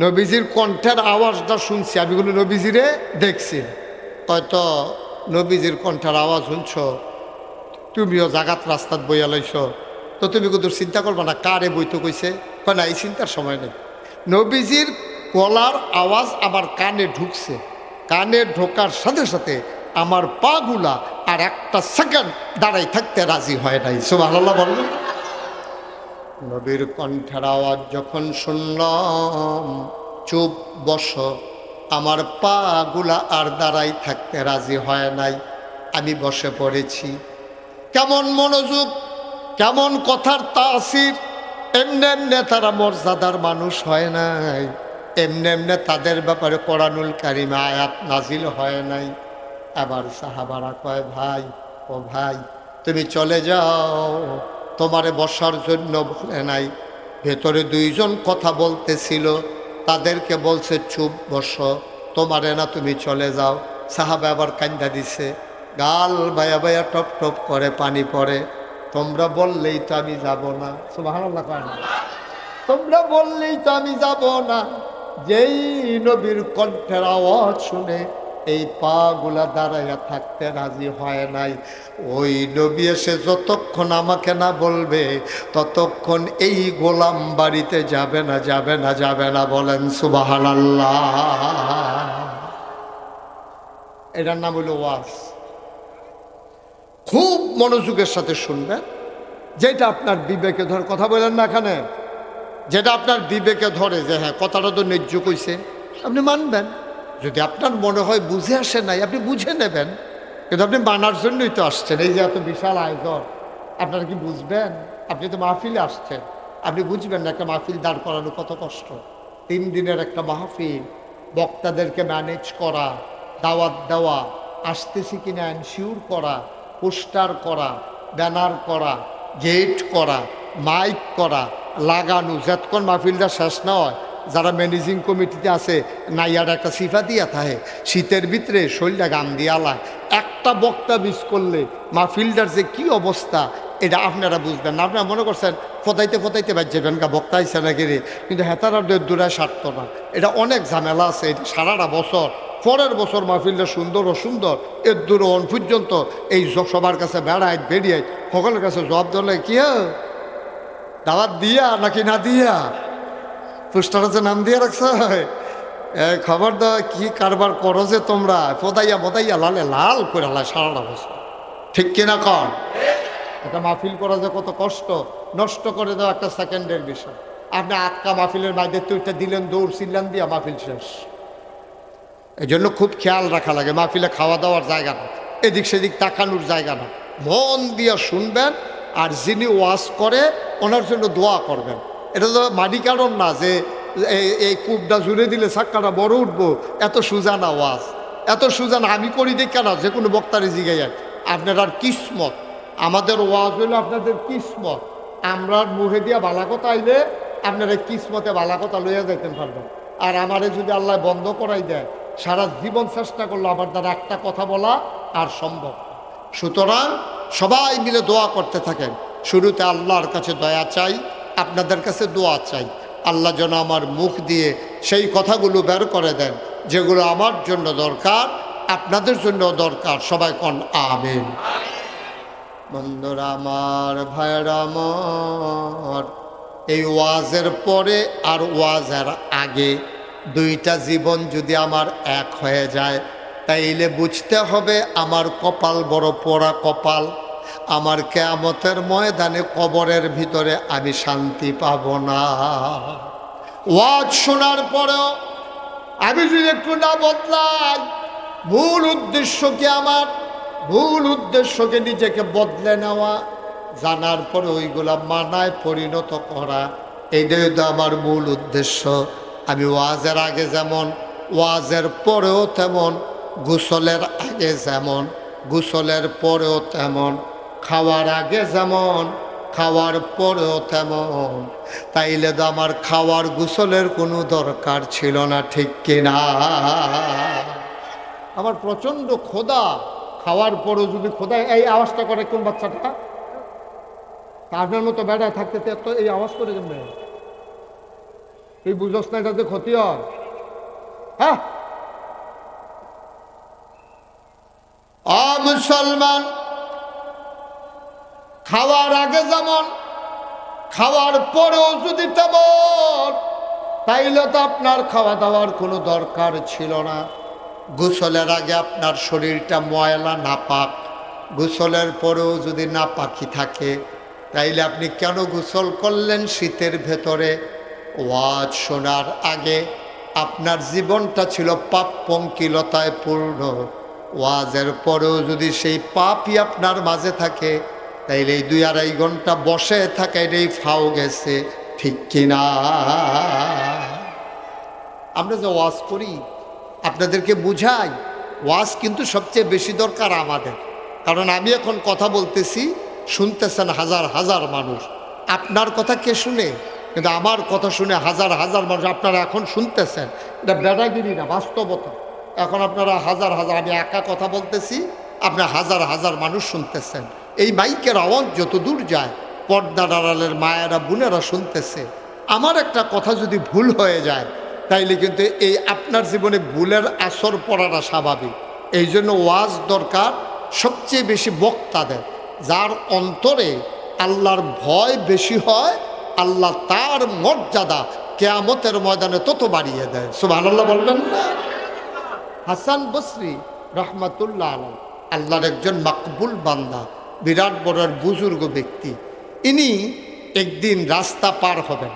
নবীজির কণ্ঠের আওয়াজটা শুনছি, আমি কোনো নবীজিরে দেখছি, হয়তো নবীজির কণ্ঠের আওয়াজ শুনছ, তুমিও জাগাত রাস্তাত বইয়া লাইছ, তো তুমি কিন্তু চিন্তা করবা না কারে বইতে কইছে, না এই চিন্তার সময় নেই। নবীজির গলার আওয়াজ আমার কানে ঢুকছে, কানে ঢোকার সাথে সাথে আমার পাগুলা আর একটা সেকেন্ড দাঁড়াই থাকতে রাজি হয় নাই। সুবহানাল্লাহ বলবেন। নবীর কণ্ঠের আওয়াজ যখন শুনলাম, চুপ বস, আমার পাগুলা আর দাঁড়াই থাকতে রাজি হয় নাই, আমি বসে পড়েছি। কেমন মনোযোগ, কেমন কথার তাসির! এমনি এমনি তারা মর্যাদার মানুষ হয় নাই, এমনি এমনি তাদের ব্যাপারে কোরআনুল কারিমে আয়াত নাজিল হয় নাই। আবার সাহাবারা কয়, ভাই ও ভাই তুমি চলে যাও, তোমারে বসার জন্য বলে নাই। ভেতরে দুইজন কথা বলতেছিল, তাদেরকে বলছে চুপ বসো, তোমারে না, তুমি চলে যাও। সাহাবা আবার কান্দা দিছে, গাল ভাইয়া ভাইয়া টপ টপ করে পানি পড়ে। তোমরা বললেই তো আমি যাব না। সুবহানাল্লাহ কয় না? তোমরা বললেই তো আমি যাব না। যেই নবীর কণ্ঠের আওয়াজ শুনে এই পা গুলা দাঁড়াইয়া থাকতে রাজি হয় নাই, ওই নবী এসে যতক্ষণ আমাকে না বলবে ততক্ষণ এই গোলাম বাড়িতে যাবে না, যাবে না, যাবে না। বলেন সুবহানাল্লাহ। এটার নাম হইল ওয়াজ। খুব মনোযোগের সাথে শুনবেন, যেটা আপনার বিবেকে ধরে। কথা বলেন না এখানে, যেটা আপনার বিবেকে ধরে যে হ্যাঁ কথাটা তো ন্যায্য কইছে, আপনি মানবেন। যদি আপনার মনে হয় বুঝে আসে নাই, আপনি বুঝে নেবেন, কিন্তু আপনি মানার জন্যই তো আসছেন। এই যে এত বিশাল আয়োজন, আপনারা কি বুঝবেন? আপনি তো মাহফিলে আসছেন, আপনি বুঝবেন না একটা মাহফিল দাঁড় করানো কত কষ্ট। 3 দিনের একটা মাহফিল, বক্তাদেরকে ম্যানেজ করা, দাওয়াত দেওয়া, আসতেছি কিনা এনশিওর করা, পোস্টার করা, ব্যানার করা, গেট করা, মাইক করা, লাগানো, যতক্ষণ মাহফিলটা শেষ না হয়। যারা ম্যানেজিং কমিটিতে আছে নাইয়ার একটা সিফা দিয়া থাকে, শীতের ভিতরে শরীরটা গাম দিয়া লায়। একটা বক্তা মিস করলে মাহফিলটার যে কি অবস্থা, এটা আপনারা বুঝবেন না। আপনারা মনে করছেন ফতাইতে ফতাইতে বাজবেন গা, বক্তা আইসে না গেলে, কিন্তু হেতারা দূরায় সারত না। এটা অনেক ঝামেলা আছে, এটা সারাটা বছর, পরের বছর মাহফিলটা সুন্দর ও সুন্দর, এর দূর অন পর্যন্ত এই সবার কাছে বেড়ায় বেরিয়ে সকলের কাছে জবাব ধরলে কি দাওয়াত দিয়া নাকি না দিয়া, পোস্টারে যে নাম দিয়ে রাখছে, খবর দেওয়া কি কারবার করো যে তোমরা, ফদাইয়া বদাইয়া লালে লাল করে লাল সারাটা বছর। ঠিক কিনা কর? একটা মাহফিল করা যে কত কষ্ট, নষ্ট করে দেওয়া একটা সেকেন্ডের বিষয়। আপনি আটকা মাহফিলের বাইরে তুইটা দিলেন, দৌড় চিল্লান দিয়া মাহফিল শেষ। এই জন্য খুব খেয়াল রাখা লাগে, মাহফিলে খাওয়া দাওয়ার জায়গা না, এদিক সেদিক তাকানোর জায়গা না। মন দিয়া শুনবেন, আর যিনি ওয়াজ করে ওনার জন্য দোয়া করবেন। এটা তো মাটি কারণ না যে এই কূপটা জুড়ে দিলে চাক্কাটা বড় উঠবো, এত সোজা না ওয়াজ, এত সোজা না। আমি করি দেখা না, যে কোনো বক্তারে জিগাই আপনার আর কিসমত। আমাদের ওয়াজ হইলো আপনাদের কিসমত। আমরা মুখে দিয়া বালা কথা আইলে আপনারা কিসমতে বালা কথা লইয়া যাইতেন পারবেন। আর আমারে যদি আল্লাহ বন্ধ করাই দেয়, সারা জীবন চেষ্টা করলো আমার দ্বারা একটা কথা বলা আর সম্ভব। সুতরাং সবাই মিলে দোয়া করতে থাকেন। শুরুতে আল্লাহর কাছে দয়া চাই, আপনাদের কাছে দোয়া চাই, আল্লাহ যেন আমার মুখ দিয়ে সেই কথাগুলো বের করে দেন যেগুলো আমার জন্য দরকার, আপনাদের জন্য দরকার। সবাই কোন আমিন। বন্ধুরা আমার, ভাইরা আমার, এই ওয়াজের পরে আর ওয়াজের আগে দুইটা জীবন যদি আমার এক হয়ে যায়, তাইলে বুঝতে হবে আমার কপাল বড় পোড়া কপাল। আমার কিয়ামতের ময়দানে কবরের ভিতরে আমি শান্তি পাব না। ওয়াজ শোনার পরেও আমি যদি একটু না বদলাই, মূল উদ্দেশ্য কি আমার? মূল উদ্দেশ্যকে নিজেকে বদলে নেওয়া, জানার পরে ওইগুলা মানায় পরিণত করা, এইটাই তো আমার মূল উদ্দেশ্য। আমি ওয়াজের আগে যেমন, ওয়াজের পরেও তেমন, গোসলের আগে যেমন, গোসলের পরেও তেমন, খাওয়ার আগে যেমন, খাওয়ার পরেও তেমন। তাইলে তো আমার খাওয়ার গোসলের কোনো দরকার ছিল না, ঠিক কিনা? আমার প্রচণ্ড ক্ষুধা, খাওয়ার পরও যদি ক্ষুধা, এই আওয়াজটা করে কোন বাচ্চাটা? আপনার মতো বেড়ায় থাকতে তো এত এই আওয়াজ করে কেমনে? এই বুঝোস না এটাতে ক্ষতি হয়? হ্যাঁ মুসলমান, খাওয়ার আগে যেমন খাওয়ার পরেও যদি তেমন, তাইলে তো আপনার খাওয়া দাওয়ার কোনো দরকার ছিল না। গোসলের আগে আপনার শরীরটা ময়লা নাপাক, গোসলের পরেও যদি নাপাকি থাকে, তাইলে আপনি কেন গোসল করলেন শীতের ভেতরে? ওয়াজ শোনার আগে আপনার জীবনটা ছিল পাপ পঙ্কিলতায় পূর্ণ, ওয়াজের পরেও যদি সেই পাপই আপনার মাঝে থাকে, তাইলে এই 2-2.5 ঘন্টা বসে থাকা এটাই ফাও গেছে, ঠিক কিনা? আমরা যে ওয়াজ করি, আপনাদেরকে বুঝাই, ওয়াজ কিন্তু সবচেয়ে বেশি দরকার আমাদের। কারণ আমি এখন কথা বলতেছি, শুনতেছেন হাজার হাজার মানুষ, আপনার কথা কে শুনে? কিন্তু আমার কথা শুনে হাজার হাজার মানুষ আপনারা এখন শুনতেছেন। এটা বেড়াগিরি না, বাস্তবতা। এখন আপনারা হাজার হাজার, আমি একা কথা বলতেছি, আপনার হাজার হাজার মানুষ শুনতেছেন। এই মাইকের আওয়াজ যত দূর যায়, পর্দার আড়ালের মায়েরা বোনেরা শুনতেছে। আমার একটা কথা যদি ভুল হয়ে যায়, তাইলে কিন্তু এই আপনার জীবনে ভুলের আসর পড়াটা স্বাভাবিক। এই জন্য ওয়াজ দরকার সবচেয়ে বেশি বক্তাদের, যার অন্তরে আল্লাহর ভয় বেশি হয়, আল্লাহ তার মর্যাদা কিয়ামতের ময়দানে তত বাড়িয়ে দেয়। সুবহানাল্লাহ বলবেন না? হাসান বসরি রহমাতুল্লাহ আলাইহি আল্লাহর একজন মাকবুল বান্দা, বিরাট বড় বুজুর্গ ব্যক্তি। ইনি একদিন রাস্তা পার হবেন,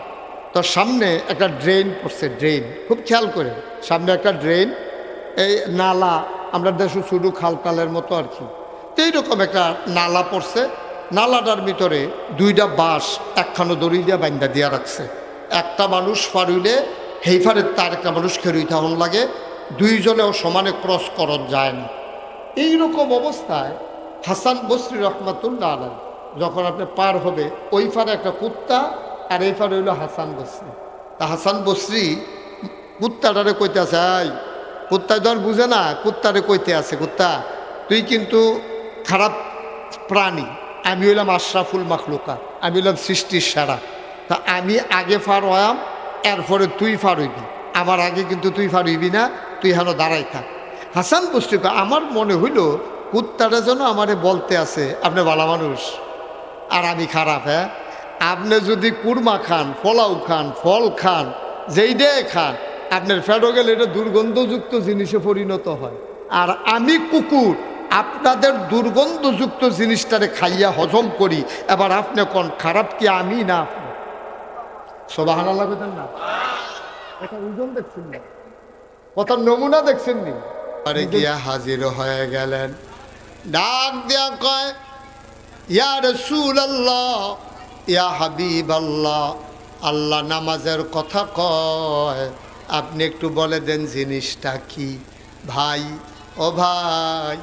তো সামনে একটা ড্রেন পড়ছে, ড্রেন খুব খেয়াল করে, সামনে একটা ড্রেন, এই নালা, আমরা দেশে শুধু খালতালের মতো আর কি, তো এইরকম একটা নালা পড়ছে। নালাটার ভিতরে 2টা বাঁশ একখানো দড়ি দিয়ে বাইন্দা দিয়া রাখছে। একটা মানুষ ফারুইলে হেইফারের তার একটা মানুষ খেরুই থাকুন লাগে, দুইজনেও সমানে ক্রস করন যায় না। এইরকম অবস্থায় হাসান বসরি রহমাতুল্লাহ আলাইহি যখন আপনি পার হবে, ওই ফারে একটা কুত্তা আর এই ফারে হইল হাসান বসরি। তা হাসান বসরি কুত্তাটারে কইতে আছে, এই কুত্তা ধর বুঝে না, কুত্তারে কইতে আছে, কুত্তা তুই কিন্তু খারাপ প্রাণী, আমি হইলাম আশরাফুল মাখলুকা, আমি হইলাম সৃষ্টির সেরা, তা আমি আগে ফার হয়াম, এরপরে তুই ফার হইবি, আমার আগে কিন্তু তুই ফার হইবি না, তুই হেন দাঁড়াই থাক। হাসান বসরি আমার মনে হইল কুত্তাটা যেন আমারে বলতে আছে আপনি ভালো মানুষ আর আমি খারাপ। হ্যাঁ, আপনি যদি কুরমা খান, পোলাও খান, ফল খান, যেইডে খান, আপনার ফেটো গেলে এটা দুর্গন্ধযুক্ত জিনিসে পরিণত হয়। আর আমি কুকুর, আপনাদের দুর্গন্ধযুক্ত জিনিসটারে খাইয়া হজম করি। এবার আপনি কোন খারাপ কি আমি না আপনি? সুবহানাল্লাহ বলেন না? এটা ওজন দেখছেন না, কত নমুনা দেখছেন নি? আরে গিয়া হাজির হয়ে গেলেন, ডাক দিয়া কয়, ইয়া রাসূলুল্লাহ, ইয়া হাবিবাল্লাহ, আল্লাহ নামাজের কথা কয়, আপনি একটু বলে দেন জিনিসটা কি? ভাই, ও ভাই,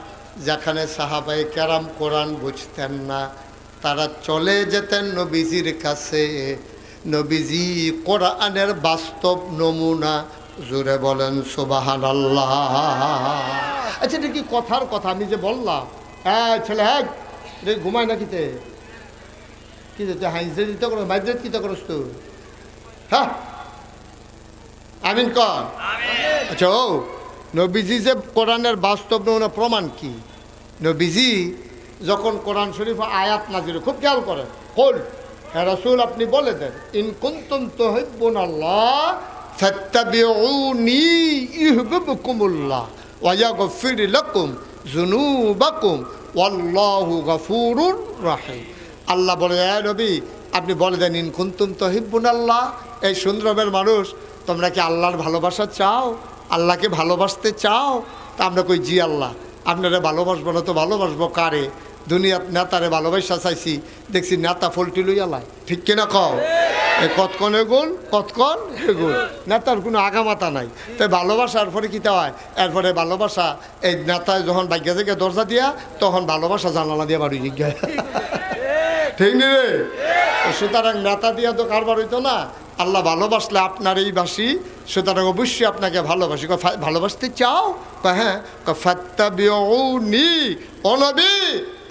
যেখানে সাহাবায়ে কেরাম কোরআন বুঝতেন না, তারা চলে যেতেন নবীজির কাছে। নবীজি কোরআনের বাস্তব নমুনা, জোরে বলেন সুবহানাল্লাহ। আচ্ছা, এটা কি কথার কথা? আমি যে বললাম, হ্যাঁ ছেলে, হ্যাঁ রে ঘুমায় না কিতে, কি হাইজে দিতে করো, মাইজে কিতে করস তুই? হ্যাঁ, আমিন কর। আচ্ছা, ও নবীজি যে কোরআনের বাস্তব নমুনা প্রমাণ কি? নবীজি যখন কোরআন শরীফ আয়াত নাজিল, খুব খেয়াল করেন, কল হে রাসূল আপনি বলে দেন, ইন কুনতুম তুহিব্বুনাল্লাহ ফাত্তাবিউনি ইউহিব্বুকুমুল্লাহ ওয়া ইয়াগফির লাকুম যুনুবাকুম ওয়াল্লাহু গফুরুর রহিম। আল্লাহ বলে, হে নবী আপনি বলে দেন, ইন কুনতুম তুহিব্বুনাল্লাহ, এই সুন্দরমের মানুষ, তোমরা কি আল্লাহর ভালোবাসা চাও? আল্লাহকে ভালোবাসতে চাও? তা আমরা কই, জি আল্লাহ, আপনারা ভালোবাসবো না তো ভালোবাসবো কারে? দুনিয়ার নেতারে ভালোবাসা চাইছি, দেখছি নেতা ফলটি লইয়ালাই, ঠিক কিনা কও? এই কতক্ষণ এগুল, কতক্ষণ এগুল, নেতার কোনো আগামাতা নাই। তাই ভালোবাসার পরে কীটা হয়, এরপরে ভালোবাসা এই নেতায় যখন বাইকে থেকে দরজা দিয়া, তখন ভালোবাসা জানালা দিয়ে বাড়ি গিয়ে, ঠিক নি রে? সুতরাং নেতা দিয়া তো কারবার হইতো না। আল্লাহ ভালোবাসলে আপনার এই বাসি, সুতরাং অবশ্যই আপনাকে ভালোবাসি। ভালোবাসতে চাও? হ্যাঁ, ফাত্তাবিউনি, ও নবী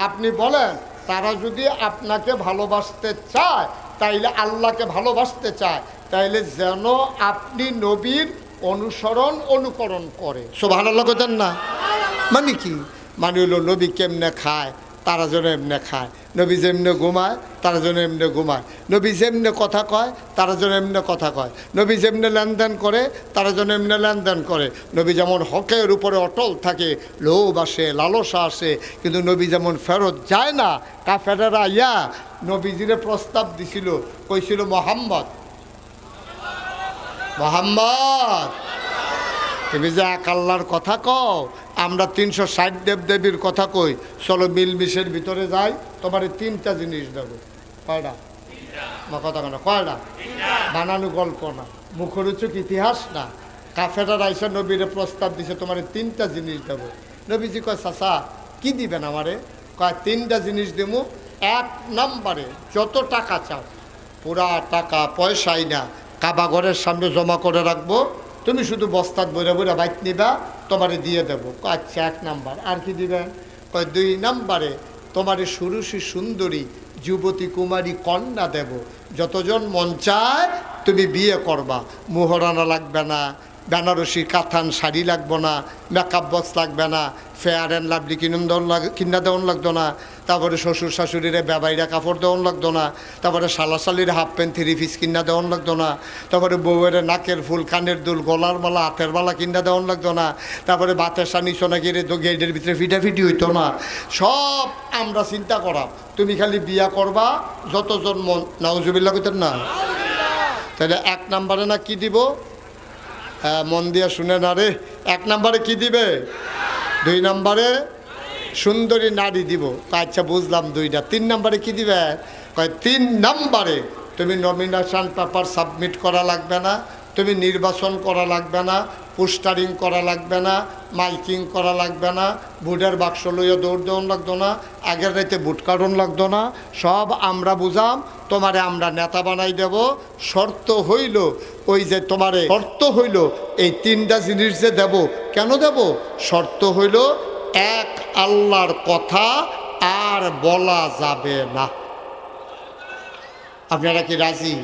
আপনি বলেন তারা যদি আপনাকে ভালোবাসতে চায়, তাইলে আল্লাহকে ভালোবাসতে চায়, তাইলে যেন আপনি নবীর অনুকরণ করে। সুবহানাল্লাহ কইতেন না? মানে কি? মানে হলো নবী কেমনে খায় তারা যেন এমনে খায়, নবী যেমনে ঘুমায় তারা যেন এমনে ঘুমায়, নবী যেমনে কথা কয় তারা যেন এমনে কথা কয়, নবী যেমনে লেনদেন করে তারা যেন এমনে লেনদেন করে, নবী যেমন হকের উপরে অটল থাকে, লোভ আসে লালসা আসে, কিন্তু নবী যেমন ফেরত যায় না। কাফেরেরা ইয়া নবীজিরে প্রস্তাব দিছিল, কইছিল মোহাম্মদ তুমি যে এক আল্লাহর কথা কও, আমরা 360 দেবদেবীর কথা কই, চলো মিলমিশের ভিতরে যাই, তোমার 3টা জিনিস দেবো। কয়টা? মা কথা কেন? কয়টা? বানানো গল্প না, মুখরোচক ইতিহাস না। কাফেরা রাইসা নবীরে প্রস্তাব দিছে, তোমার 3টা জিনিস দেবো। নবীজি কয় চাচা কি দিবেন আমারে? কয় 3টা জিনিস দেবো। 1 নম্বরে যত টাকা চাও, পুরা টাকা পয়সাই না, কাবা ঘরের সামনে জমা করে রাখবো, তুমি শুধু বস্তাত বইরা বইরা বাইক নিবা, তোমারে দিয়ে দেবো। আচ্ছা 1 নাম্বার। আর কি দিবেন? কয় 2 নম্বরে তোমারে সুরুষী সুন্দরী যুবতী কুমারী কন্যা দেব, যতজন মন চায় তুমি বিয়ে করবা, মোহরানা লাগবে না, বেনারসি কাতান শাড়ি লাগবো না, মেকআপ বক্স লাগবে না, ফেয়ার অ্যান্ড লাভলি কিনা দেওয়ান লাগতো না, তারপরে শ্বশুর শাশুড়িরে ব্যবাইরা কাপড় দেওয়ান লাগতো না, তারপরে শালাশালির হাফ প্যান্ট 3 পিস কিনা দেওয়ান লাগতো না, তারপরে বউয়ের নাকের ফুল কানের দুল গলার মালা হাতের মালা কিনা দেওয়ান লাগতো না, তারপরে বাতের সানি সোনা গিরে গেটের ভিতরে ফিটাফিটি হইতো না। সব আমরা চিন্তা করা, তুমি খালি বিয়া করবা যতজন মন। নাউজুবিল্লাহ কইতেন না? তাহলে 1 নম্বরে না কি দিব? মন দিয়া শুনে না রে, 1 নম্বরে কি দিবে? 2 নম্বরে সুন্দরী নারী দিব। আচ্ছা বুঝলাম 2টা। 3 নম্বরে কি দিবে? কয় 3 নম্বরে তুমি নমিনেশন পেপার সাবমিট করা লাগবে না, তুমি নির্বাচন করা লাগবে না, পোস্টারিং করা লাগবে না, মাইকিং করা লাগবে না, ভোটের বাক্স লইয়া দৌড় দেওয়ান লাগতো না, আগের রাইতে ভোট কাটন লাগতো না, সব আমরা বুঝাম, তোমারে আমরা নেতা বানাই দেব। শর্ত হইল ওই যে তোমারে শর্ত হইল এই 3টা জিনিস যে দেব। কেন দেব? শর্ত হইল এক আল্লাহর কথা আর বলা যাবে না। আপনারা কি রাজি?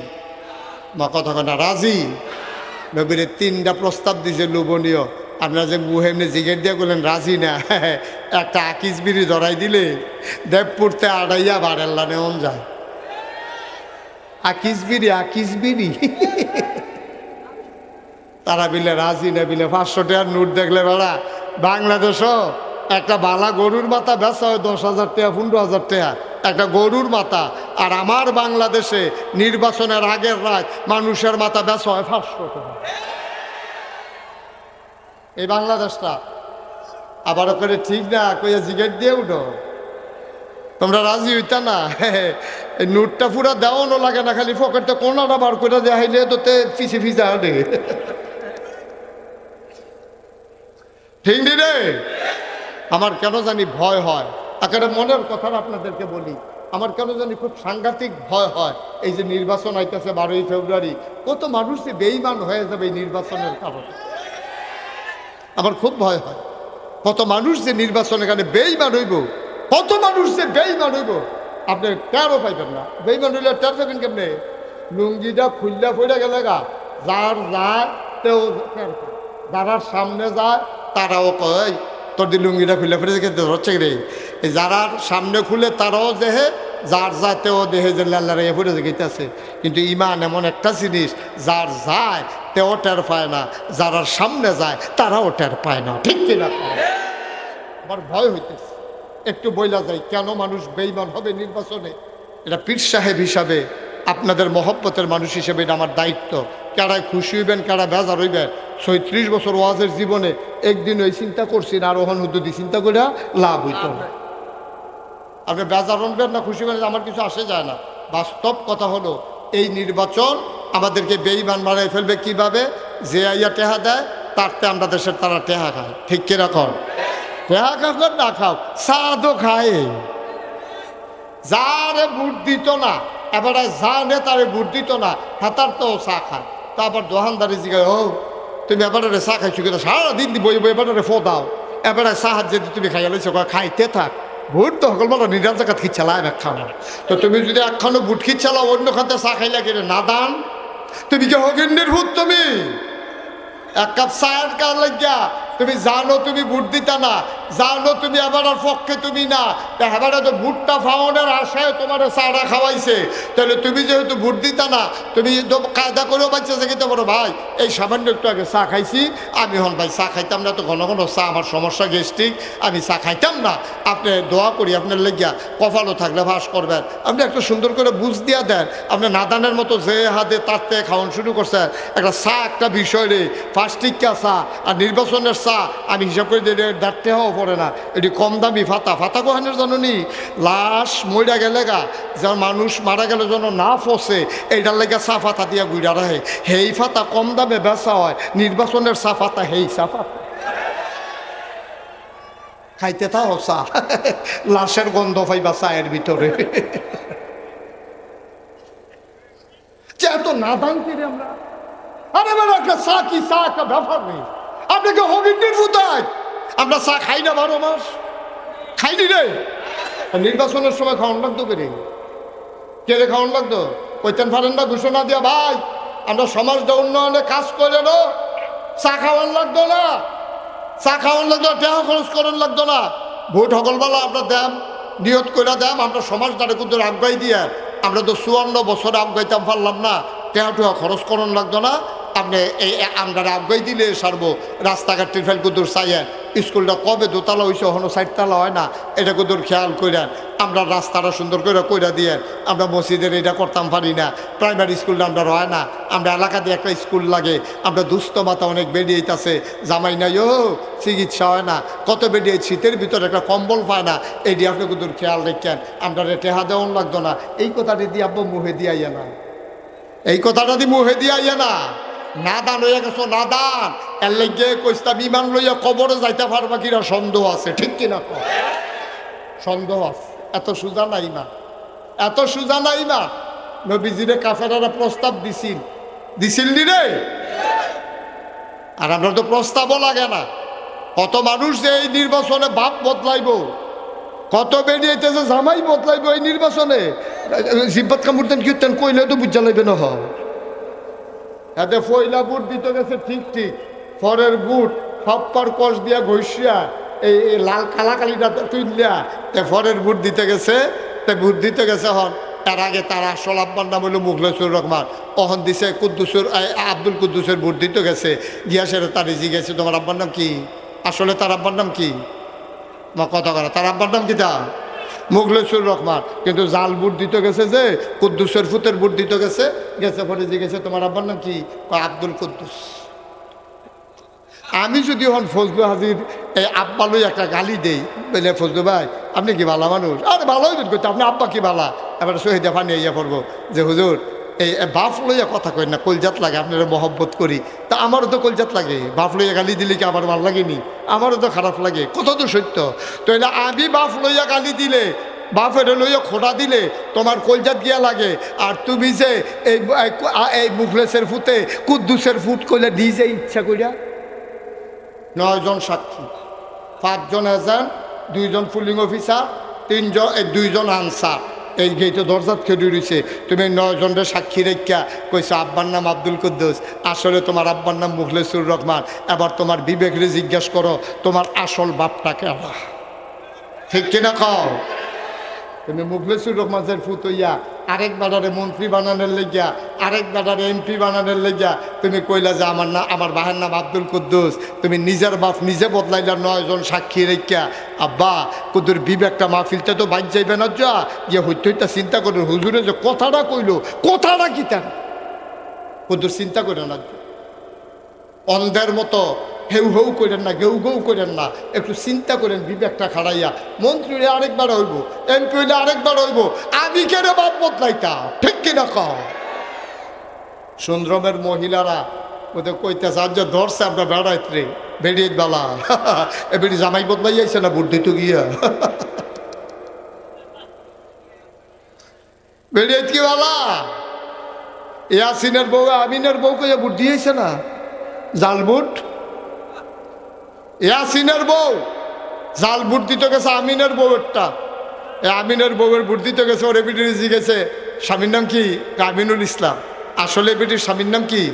বা কথা না রাজি? নবীরে 3টা প্রস্তাব দিছে লোভনীয়। আপনারা যে মুহেমনে জিগের দিয়ে বললেন রাজি না, একটা আকিস বিড়ি ধরাই দিলে দেবপুরতে আড়াইয়া বাড়াল্লা নেওয়া যায়। আকিস বিড়ি তারা বিলে রাজি না, বিলে 500 টাকার নোট দেখলে বেড়া বাংলাদেশও একটা বালা গরুর মাথা বেচা হয় 10,000 টাকা 15,000 টাকা একটা গরুর মাথা। আর আমার বাংলাদেশে নির্বাচনের আগের রাত মানুষের মাথা বেচা হয় 500 টাকা। এই বাংলাদেশটা আবার করে ঠিক না কইয়া জিগেট দিয়ে উঠো, তোমরা রাজি হইতা না? এই নোটটা পুরা দেওয়ানো লাগে না, খালি পকেটটা কোনাটা বার করে দেখাইলে তো পিছে ভিজা আনে। ঠিক নি রে? আমার কেন জানি ভয় হয়, একেবারে মনের কথা আপনাদেরকে বলি, আমার কেন জানি খুব সাংঘাতিক ভয় হয়। এই যে নির্বাচন আইতেছে 12ই ফেব্রুয়ারি, কত মানুষ যে বেঈমান হয়ে যাবে এই নির্বাচনের কারণে, আমার খুব ভয় হয়। কত মানুষ যে নির্বাচন এখানে বেঈমান হইব, কত মানুষ যে বেঈমান হইব আপনি টেরও পাইবেন না। বেঈমান হইলে টের পাবেন কেমনে? লুঙ্গিটা খুললা ফইরা গেলে গা, যার যায় তেও টের পায়, যারা সামনে যায় তারাও কয় তোর দি লুঙ্গিটা খুলে ফেলে খেতে হচ্ছে রে। যারা সামনে খুলে তারাও দেহে, যার যায় তেও দেহে যে লাল্লা রে ফুটে গেতেছে। কিন্তু ইমান এমন একটা জিনিস, যার যায় তেও টের পায় না, যারা সামনে যায় তারাও টের পায় না। ঠিক কিনা? আমার ভয় হইতেছে। একটু বইলা যায় কেন মানুষ বেঈমান হবে নির্বাচনে। এটা পীর সাহেব হিসাবে, আপনাদের মহব্বতের মানুষ হিসেবে এটা আমার দায়িত্ব। কারায় খুশি হইবেন, কারা বেজার হইবেন। 36 বছর ওয়াজের জীবনে একদিন ওই চিন্তা করছি না, আর ওখান হুদ্দুদি চিন্তা করে লাভ হইত না। আপনি বেজার হবেন না খুশি হবেন, আমার কিছু আসে যায় না। বাস্তব কথা হলো এই নির্বাচন আমাদেরকে বেঈমান বানাই ফেলবে কিভাবে? যে আইয়া টেহা দেয় তারতে আমরা দেশের তারা টেহা খায়। ঠিক কিরকম? টেহা খাও না খাও, সাদও খায়। যারে ভোট দিত না, এবারে যা নেতারে ভোট দিত না হাতার তো চা খায়। তারপর দোকানদারি জিগায়, ও তুমি এবারে চা খাইছো কিন্তু সারাদিন বই বই এবারে ফো দাও, এবারে চাহাত যদি তুমি খাইয়া লইছো খাইতে থাক। ভোট তো সকলমারা নিরাল জায়গা খিচ্ছালা একখানো। তো তুমি যদি একখানো বুট খিচ্ছালাও অন্য খাতে চা খাইলা কেড়ে না দান, তুমি কি হগিন্নির ভূত? তুমি এক কাপ চায়ের কার লাগিয়া তুমি জানো তুমি ভোট দিতা না, জানো তুমি আবার পক্ষে তুমি না, এবারে তো ভোটটা ফাউন্ডের আশায় তোমার চাটা খাওয়াইছে, তাহলে তুমি যেহেতু ভোট দিতা না, তুমি কায়দা করেও বাচ্চা যেতে পারো ভাই এই সামান্য একটু আগে চা খাইছি, আমি হন ভাই চা খাইতাম না, তো ঘন ঘন চা আমার সমস্যা গ্যাস্ট্রিক, আমি চা খাইতাম না, আপনি দোয়া করি আপনার লেগিয়া কপালও থাকলে ভাস করবেন, আপনি একটা সুন্দর করে বুঝ দিয়া দেন। আপনি নাদানের মতো যে হাতে তার থেকে খাওয়ান শুরু করছেন, একটা চা একটা বিষয় রে, ফার্স্টিকা চা আর নির্বাচনের চা আমি হিসাব করে দিলে দাঁড়তে হওয়া পড়ে না, এটি কম দামি ফাতা। ফাতা কোহানের জানি লাশ মইরা গেলে গা, যার মানুষ মারা গেলে যেন না ফসে এইটার লেগে চা ফাতা দিয়া গুইরা রাখে, হেই ফাতা কম দামে বেচা হয়, নির্বাচনের চা ফাতা হেই চা ফাতা খাইতে থাও চা, লাশের গন্ধ পাইবা চায়ের ভিতরে। এত নাদান করে আমরা, আরে বেলা একটা চা কি চা একটা ব্যাপার নেই, আপনাকে হবিন্নির ভূতায় আমরা চা খাই না 12 মাস, খাইনি রে। নির্বাচনের সময় খাওয়ান লাগতো কে রে খাওয়ান লাগতো? কইতেন পারেন না ঘোষণা দিয়া ভাই আমরা সমাজটা উন্নয়নে কাজ করে নো, চা খাওয়ান লাগতো না, চা খাওয়ান লাগতো, টাকা খরচ করান লাগতো না, ভোট সকলবেলা আমরা দেন নিয়ত করে দেন, আমরা সমাজটারে কিন্তু আগাই দিয়ে, আমরা তো 54 বছরে আগাইতাম পারলাম না, টাকা টুকা খরচ করান লাগতো না, আপনি এই আমরা আগাই দিলে সারবো। রাস্তাঘাট টিফেল কুদুর চাইয়েন, স্কুলটা কবে দোতলা হয়েছে এখনো 4 তলা হয় না, এটা কুদুর খেয়াল করেন, আমরা রাস্তাটা সুন্দর করে কইরা দিয়ে, আমরা মসজিদের এটা করতাম পারি না, প্রাইমারি স্কুলটা আমরা হয় না, আমরা এলাকা দিয়ে একটা স্কুল লাগে, আমরা দুস্থ মাথা অনেক বেরিয়েছে, জামাই নাই ও চিকিৎসা হয় না, কত বেরিয়ে শীতের ভিতরে একটা কম্বল পায় না, এটি আপনি কুদুর খেয়াল রেখেন, আমরা টেহা দেওয়ান লাগতো না, এই কথাটি দিয়ে আব্বু মুহে দিয়ে আইয়া না, এই কথাটা দিয়ে মুহে দিয়ে আইয়া না, নাদান হইয়া গেছো নাদান, এর লেগে কইস্তা বিমান লইয়া কবরে যাইতে পারবা কিনা সন্দেহ আছে, ঠিক কিনা? সন্দেহ আছে, এত সোজা নাই না, এত সোজা নাই না। নবীজিরে কাফেরারা প্রস্তাব দিছিল নি রে, আর আমরা তো প্রস্তাবও লাগে না। কত মানুষ যে এই নির্বাচনে বাপ বদলাইব, কত বেরিয়েছে জামাই বদলাইব এই নির্বাচনে, জিব্বাত কামড়তেন কীর্তেন কইলে তো বুঝা লাগবে না। এতে পয়লা বুট দিতে গেছে ঠিক, পরের বুট সপ্পার কষ দিয়া ঘষিয়া এই লাল কালাকালিটা তুললিয়া পরের বুট দিতে গেছে, বুট দিতে গেছে হন। তার আগে তার আসল আব্বার নাম হলো মুখলেসুর রহমান, অহন দিছে কুদ্দুসুর আব্দুল কুদ্দুসের বুট দিতে গেছে, গিয়া সেরে তার রিজি গেছে, তোমার আব্বার নাম কি? আসলে তার আব্বার নাম কি? বা কথা করা, তার আব্বার নাম কি? তা মুখলেসুর রহমান, কিন্তু জাল বুট দিতে গেছে, যে কুদ্দুসের ফুতের বুট দিতে গেছে, পরে জিজ্ঞেসে তোমার আব্বার নাম কি? আব্দুল কুদ্দুস। আমি যদি হন ফজলু হাজির এই আব্বা লই একটা গালি দেই, বলে ফজলু ভাই আপনি কি ভালো মানুষ, আরে ভালোই দিন করতে, আপনি আব্বা কি ভালা, এবার শহীদে ফানি ইয়া পড়বো যে হুজুর এই বাপ লইয়া কথা কই না, কলজাত লাগে, আপনারা মহব্বত করি, তা আমারও তো কলজাত লাগে, বাপ লইয়া গালি দিলে কি আমার ভালো লাগেনি? আমারও তো খারাপ লাগে, কথা তো সত্য। তো এটা আমি বাপ লইয়া গালি দিলে, বাপের লইয়া খোটা দিলে তোমার কলজাত গিয়া লাগে, আর তুমি যে এই মুখলেসের ফুতে কুদ্দুসের ফুট কইলে নিজে ইচ্ছা কইরা 9 জন সাক্ষী, 5 জন এজেন্ট, 2 জন পুলিং অফিসার, 2 জন আনসার, এই গেটে দরজাত খেয়ে রয়েছে, তুমি 9 জনের সাক্ষী রেখা কইছো আব্বার নাম আব্দুল কুদ্দুস, আসলে তোমার আব্বার নাম মুখলেসুর রহমান। এবার তোমার বিবেকরে জিজ্ঞাসা করো তোমার আসল বাপটা কেনা, ঠিক কিনা কও? তুমি মুখলেসুর রহমানের ফুত হইয়া আরেক বেটারে মন্ত্রী বানানোর লেগিয়া, আরেক বেটারে এমপি বানানোর লেগিয়া তুমি কইলা যে আমার বাহের নাম আব্দুল কুদ্দুস, তুমি নিজের বাপ নিজে বদলাইলা 9 জন সাক্ষী রেখা। আব্বা কুদ্দুর বিবেকটা মাহফিলতে তো বাদ যাইবে না, যা গিয়ে হইতে হইতে চিন্তা করে হুজুরে যে কথাটা কইলো, কথাটা কি তার কুদ্দুর চিন্তা করে না, অন্ধের মতো হেউ হেউ করেন না, গেউ গেউ করেন না, একটু চিন্তা করেন বিবেকটা খাড়াইয়া। মন্ত্রী হইলে আরেকবার হইব, এমপি হইলে আরেকবার হইব, আমি কেন বাপ বদলাইতা, ঠিক কিনা কও? সুন্দরমের মহিলারা ওদের কইতেছে আজ যে ধরছে আমরা বেড়াইতে বেরিয়ে বেলা, এবারে জামাই বদলাই যাইছে না বুদ্ধি তো গিয়া বেরিয়ে কি বেলা, ইয়াসিনের বউ আমিনের বউ কইয়া বুদ্ধি হয়েছে না, জাল বুট। ইয়াসিনের বউ জাল ভোট দিতে গেছে আমিনের বউয়েরটা, এই আমিনের বউয়ের ভোট দিতে গেছে, ওর এবিটির জিগেছে স্বামীর নাম কি? আমিনুল ইসলাম। আসলে এবিটির স্বামীর নাম কি?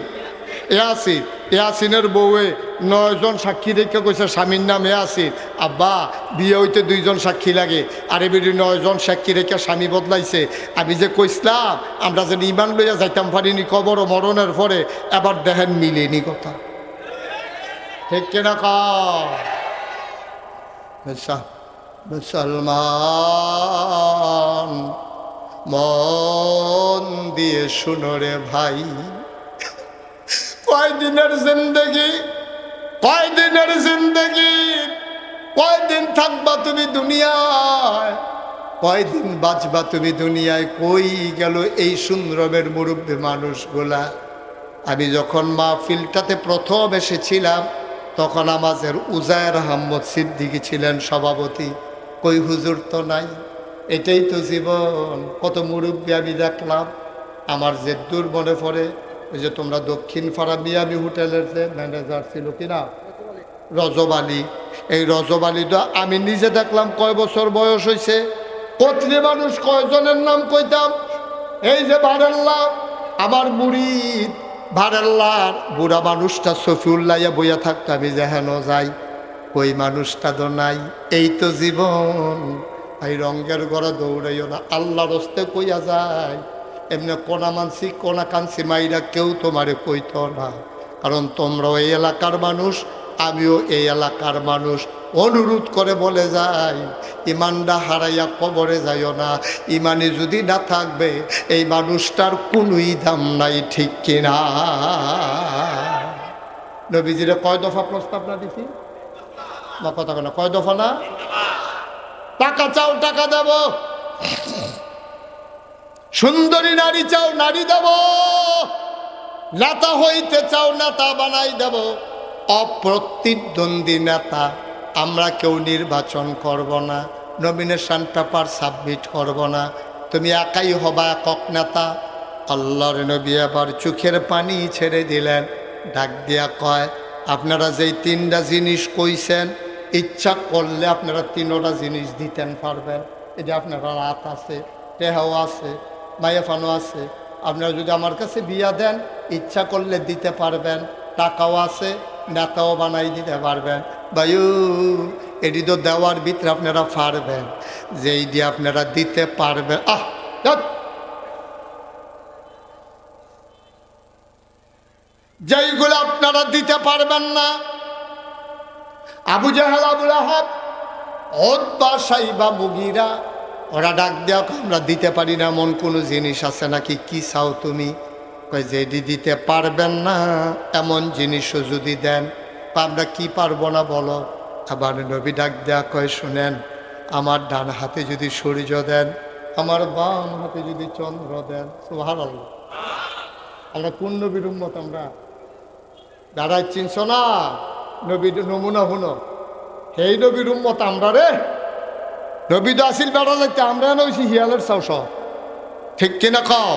ইয়াসিন। ইয়াসিনের বউয়ে 9 জন সাক্ষী দেখে কইছে স্বামীর নাম ইয়াসিন। আব্বা বিয়ে হইতে 2 জন সাক্ষী লাগে, আর এবিটি 9 জন সাক্ষী রেখে স্বামী বদলাইছে। আমি যে কইসলাম আমরা যে ইমান লইয়া যাইতাম পারিনি কবর ও মরণের পরে, এবার দেখেন মিলেনি কথা। ঠিক কিনা মুসলমান মন দিয়ে শুনো রে ভাই, কয়দিনের জিন্দগি, কয়দিনের জিন্দগি, কয়দিন থাকবা তুমি দুনিয়ায়, কয়দিন বাঁচবা তুমি দুনিয়ায়। কই গেল এই সুন্দরমের মুরব্বী মানুষগুলা? আমি যখন মাহফিলটাতে প্রথম এসেছিলাম তখন আমাদের উজায়ের আহমদ সিদ্দিকী ছিলেন সভাপতি। কই হুজুর তো নাই। এটাই তো জীবন। কত মুরব্বী আমি দেখলাম। আমার যে দূর মনে পড়ে, ওই যে তোমরা দক্ষিণ পাড়া মিয়ামি হোটেলের যে ম্যানেজার ছিল কিনা, রজব আলী। এই রজব আলী তো আমি নিজে দেখলাম কয় বছর বয়স হয়েছে। কতরি মানুষ কয়জনের নাম কইতাম। এই যে বারেল্লা আমার মুরিদ, বারেল্লার বুড়া মানুষটা সফিউল্লাইয়া বইয়া থাকতো, আমি যে হেন যাই, ওই মানুষটা তো নাই। এই তো জীবন। এই রঙ্গের গড়া দৌড়াইও না, আল্লাহর হস্তে কইয়া যায়। এমনি কোনা মানসি কোনা কানসি মাইরা কেউ তোমারে কইত না, কারণ তোমরাও এই এলাকার মানুষ, আমিও এই এলাকার মানুষ। অনুরোধ করে বলে যাই, ইমানটা হারাইয়া কবরে যাইও না। ইমানে যদি না থাকবে এই মানুষটার কোনোই দাম নাই। ঠিক কিনা? নবীজিরে কয় দফা প্রস্তাব না দিছি বা কথা কেন, কয় দফা না? টাকা চাও টাকা দেব, সুন্দরী নারী চাও নারী দেব, নেতা হইতে চাও নেতা বানাই দেব। অপ্রতিদ্বন্দ্বী নেতা আমরা কেউ নির্বাচন করব না, নমিনেশন পেপার সাবমিট করব না। তুমি একাই হবা একক নেতা। আল্লাহর নবী আবার চোখের পানি ছেড়ে দিলেন, ডাক দিয়া কয়, আপনারা যেই 3টা জিনিস কইছেন, ইচ্ছা করলে আপনারা 3টা জিনিস দিতেন পারবেন। এই যে আপনারা রাত আছে, টেহাও আছে, মায়াফানো আছে। আপনারা যদি আমার কাছে বিয়া দেন, ইচ্ছা করলে দিতে পারবেন। টাকাও আছে, নেতাও বানাই দিতে পারবেন। বায়ু এটি তো দেওয়ার ভিতরে আপনারা পারবেন, যেই দিয়ে আপনারা দিতে পারবেন। যেইগুলো আপনারা দিতে পারবেন না, আবু জাহেল, আবুল আহাব, উতবা, সাইবা, মুগীরা, ওরা ডাক দেওয়া, আমরা দিতে পারি না এমন কোনো জিনিস আছে নাকি? কি চাও তুমি? কয় যেটি দিতে পারবেন না এমন জিনিসও যদি দেন, আমরা কি পারবো না বলো? আবার নবী ডাক দেয়া কয়, শুনেন, আমার ডান হাতে যদি সূর্য দেন, আমার বাম হাতে যদি চন্দ্র দেন। সুবহানাল্লাহ। আমরা কোন নবীর উম্মত? আমরা দাঁড়াই চিনছ না? নবীর নমুনা হুনো, সেই নবীর উম্মত আমরা রে। নবী তো আসিল বেড়া যাইতে, আমরা নইছি হিয়ালের চাউস। ঠিক কিনা কও?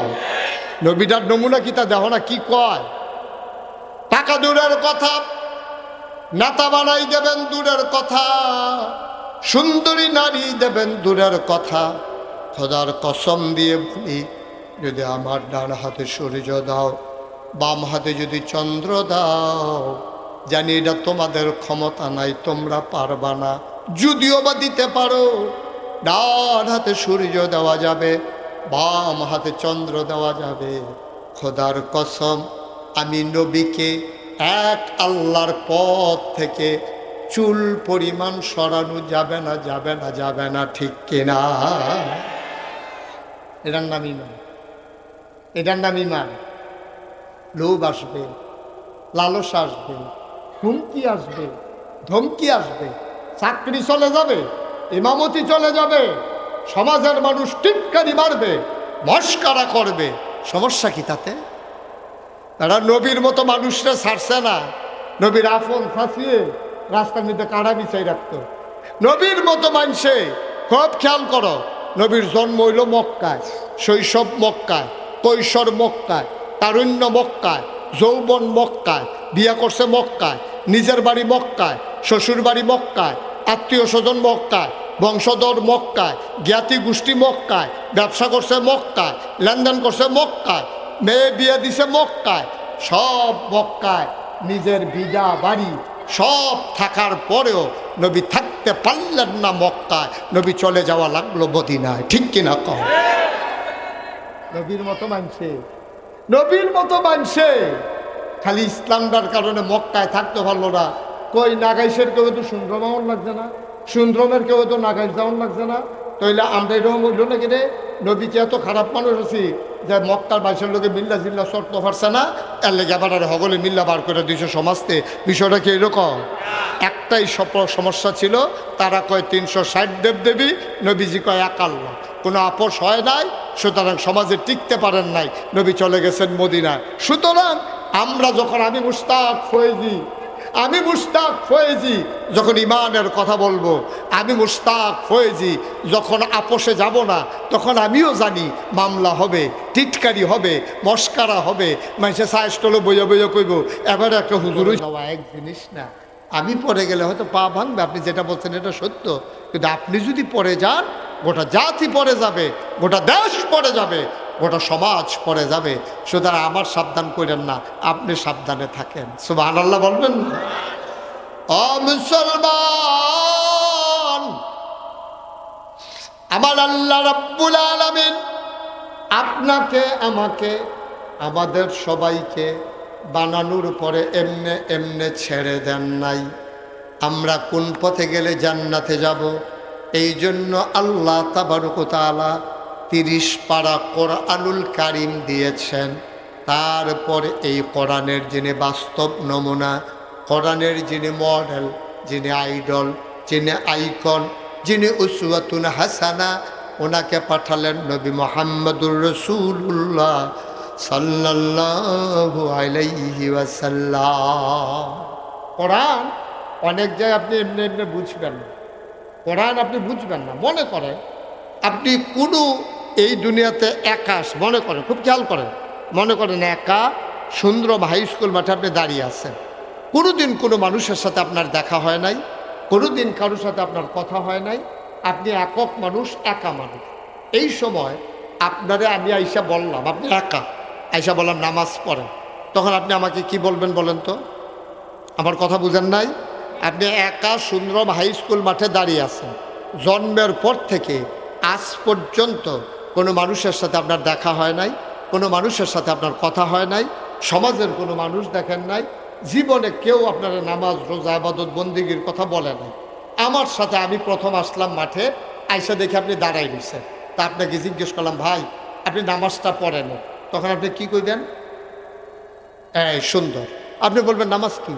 নবীটার নমুনা কিতা দেখো না কি কয়? টাকা দূরের কথা, নেতা বানাই দেবেন দূরের কথা, সুন্দরী নারী দেবেন দূরের কথা। খোদার কসম দিয়ে বলি, যদি আমার ডান হাতে সূর্য দাও, বাম হাতে যদি চন্দ্র দাও, জানি এটা তোমাদের ক্ষমতা নাই, তোমরা পারবা না। যদিও বা দিতে পারো, ডান হাতে সূর্য দেওয়া যাবে, বাম হাতে চন্দ্র দেওয়া যাবে। খোদার কসম, আমি নবীকে এক আল্লাহর পথ থেকে চুল পরিমাণ সরানো যাবে না, যাবে না, যাবে না। ঠিক কিনা? এটার নাম ইমান। এটার নাম ইমান। লোভ আসবে, লালসা আসবে, হুমকি আসবে, ধমকি আসবে, চাকরি চলে যাবে, ইমামতি চলে যাবে, সমাজের মানুষ টিটকারি মারবে, মস্কারা করবে। সমস্যা কি তাতে? তারা নবীর মতো মানুষরা ছাড়ছে না। নবীর আফন ফাঁসিয়ে রাস্তার মধ্যে কাড়া বিছাই রাখতো। নবীর মতো মানুষে খুব খেয়াল করো, নবীর জন্ম হইল মক্কায়, শৈশব মক্কায়, কৈশোর মক্কায়, তারুণ্য মক্কায়, যৌবন মক্কায়, বিয়া করছে মক্কায়, নিজের বাড়ি মক্কায়, শ্বশুর বাড়ি মক্কায়, আত্মীয় স্বজন মক্কায়, বংশধর মক্কায়, জ্ঞাতি গোষ্ঠী মক্কায়, ব্যবসা করছে মক্কায়, লেনদেন করছে মক্কায়, মেয়ে বিয়ে দিছে মক্কায়, সব মক্কায়, নিজের ভিজা বাড়ি সব থাকার পরেও নবী থাকতে পারলেন না মক্কায়, নবী চলে যাওয়া লাগলো মদিনায়। ঠিক কিনা কম? নবীর মতো মানছে, নবীর মতো মানছে, খালি ইসলামটার কারণে মক্কায় থাকতে পারলো না। কই নাগাইশের কেউ তো সুন্দরমাও লাগছে না, সুন্দরমের কেউ তো নাগাইশ যাওয়ার লাগছে না, তাইলে আমরা এরকম হইল নাকি রে? নবীকে এত খারাপ মানুষ আছি যে মক্কার বাইশের লোকে মিল্লা জিল্লা শর্ত পারছে না, এর লেগে আবার আর হগলে মিল্লা বার করে দিয়েছে সমাজতে। বিষয়টা কি এরকম? একটাই সমস্যা ছিল, তারা কয় 360 দেবদেবী, নবীজি কয় এক আল্লাহ, কোনো আপোষ হয় নাই, সুতরাং সমাজে টিকতে পারেন নাই, নবী চলে গেছেন মদিনায়। সুতরাং আমরা যখন আমি মুশতাক ফয়েজি যখন ইমানের কথা বলবো, আমি মুশতাক ফয়েজি যখন আপোষে যাব না, তখন আমিও জানি মামলা হবে, টিটকারি হবে, মস্কারা হবে, মানুষের সাইস্টলে বইয়া বইয়া কইব এবার একটা হুজুরই যাওয়া এক জিনিস না। আমি পড়ে গেলে হয়তো পা ভাঙবে, আপনি যেটা বলছেন এটা সত্য, কিন্তু আপনি যদি পড়ে যান গোটা জাতি পড়ে যাবে, গোটা দেশ পড়ে যাবে, গোটা সমাজ পড়ে যাবে। সুতরাং আমার সাবধান করেন না, আপনি সাবধানে থাকেন। সুবহানাল্লাহ বলবেন না? ও মুসলমান, আমার আল্লাহ রাব্বুল আলামিন আপনাকে, আমাকে, আমাদের সবাইকে বানানোর পরে এমনে এমনে ছেড়ে দেন নাই। আমরা কোন পথে গেলে জান্নাতে যাব, এই জন্য আল্লাহ তাবারক ওয়া তাআলা 30 পারা কোরআনুল কারীম দিয়েছেন। তারপরে এই কোরআনের যিনি বাস্তব নমুনা, কোরআনের যিনি মডেল, যিনি আইডল, যিনি আইকন, যিনি উসওয়াতুন হাসানা, ওনাকে পাঠালেন নবী মুহাম্মদুর রাসূলুল্লাহ সাল্লাল্লাহু আলাইহি ওয়াসাল্লাম। কোরআন অনেক জায়গায় আপনি এমনি এমনি বুঝবেন না, কোরআন আপনি বুঝবেন না। মনে করেন আপনি কোনো এই দুনিয়াতে একা, মনে করেন, খুব খেয়াল করেন, মনে করেন একা সুন্দরম হাই স্কুল মাঠে আপনি দাঁড়িয়ে আছেন, কোনোদিন কোনো মানুষের সাথে আপনার দেখা হয় নাই, কোনোদিন কারোর সাথে আপনার কথা হয় নাই, আপনি একক মানুষ, একা মানুষ। এই সময় আপনারে আমি আইসা বললাম, আপনি একা আইসা বললাম নামাজ পড়েন, তখন আপনি আমাকে কি বলবেন বলেন তো? আমার কথা বুঝেন নাই? আপনি একা সুন্দরম হাই স্কুল মাঠে দাঁড়িয়ে আছেন, জন্মের পর থেকে আজ পর্যন্ত কোনো মানুষের সাথে আপনার দেখা হয় নাই, কোনো মানুষের সাথে আপনার কথা হয় নাই, সমাজের কোনো মানুষ দেখেন নাই, জীবনে কেউ আপনার নামাজ রোজা ইবাদত বন্দেগীর কথা বলে নাই। আমার সাথে আমি প্রথম আসলাম মাঠে, আইসা দেখে আপনি দাঁড়াই দিচ্ছেন, তা আপনাকে জিজ্ঞেস করলাম ভাই আপনি নামাজটা পড়েন, তখন আপনি কি কইবেন? এই সুন্দর, আপনি বলবেন নামাজ কি?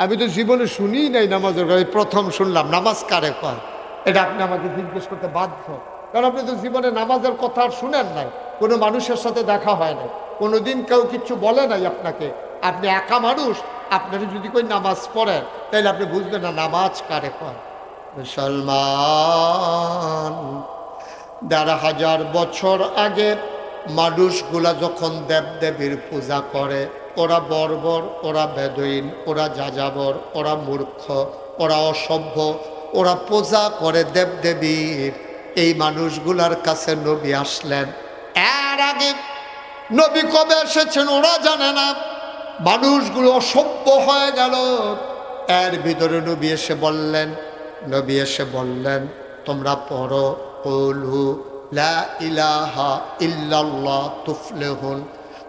আমি তো জীবনে শুনিই নাই নামাজের কথা, প্রথম শুনলাম। নামাজ কারে কয় এটা আপনি আমাকে জিজ্ঞেস করতে বাধ্য, কারণ আপনি তো জীবনে নামাজের কথা আর শুনেন নাই, কোনো মানুষের সাথে দেখা হয় নাই, কোনো দিন কেউ কিচ্ছু বলে নাই আপনাকে, আপনি একা মানুষ। আপনারা যদি কই নামাজ পড়েন, তাহলে আপনি বুঝবেন না নামাজ কারে কয়। মুসলমান, ১,৫০০ বছর আগে মানুষগুলা যখন দেবদেবীর পূজা করে, ওরা বর্বর, ওরা বেদুইন, ওরা যাযাবর, ওরা মূর্খ, ওরা অসভ্য, ওরা পূজা করে দেবদেবীর। এই মানুষগুলার কাছে নবী আসলেন। এর আগে নবী কবে এসেছেন ওরা জানে না, মানুষগুলো অসভ্য হয়ে গেল। এর ভিতরে নবী এসে বললেন তোমরা পড়ো কুলু লা ইলাহা ইল্লাল্লাহ তুফলিহুন,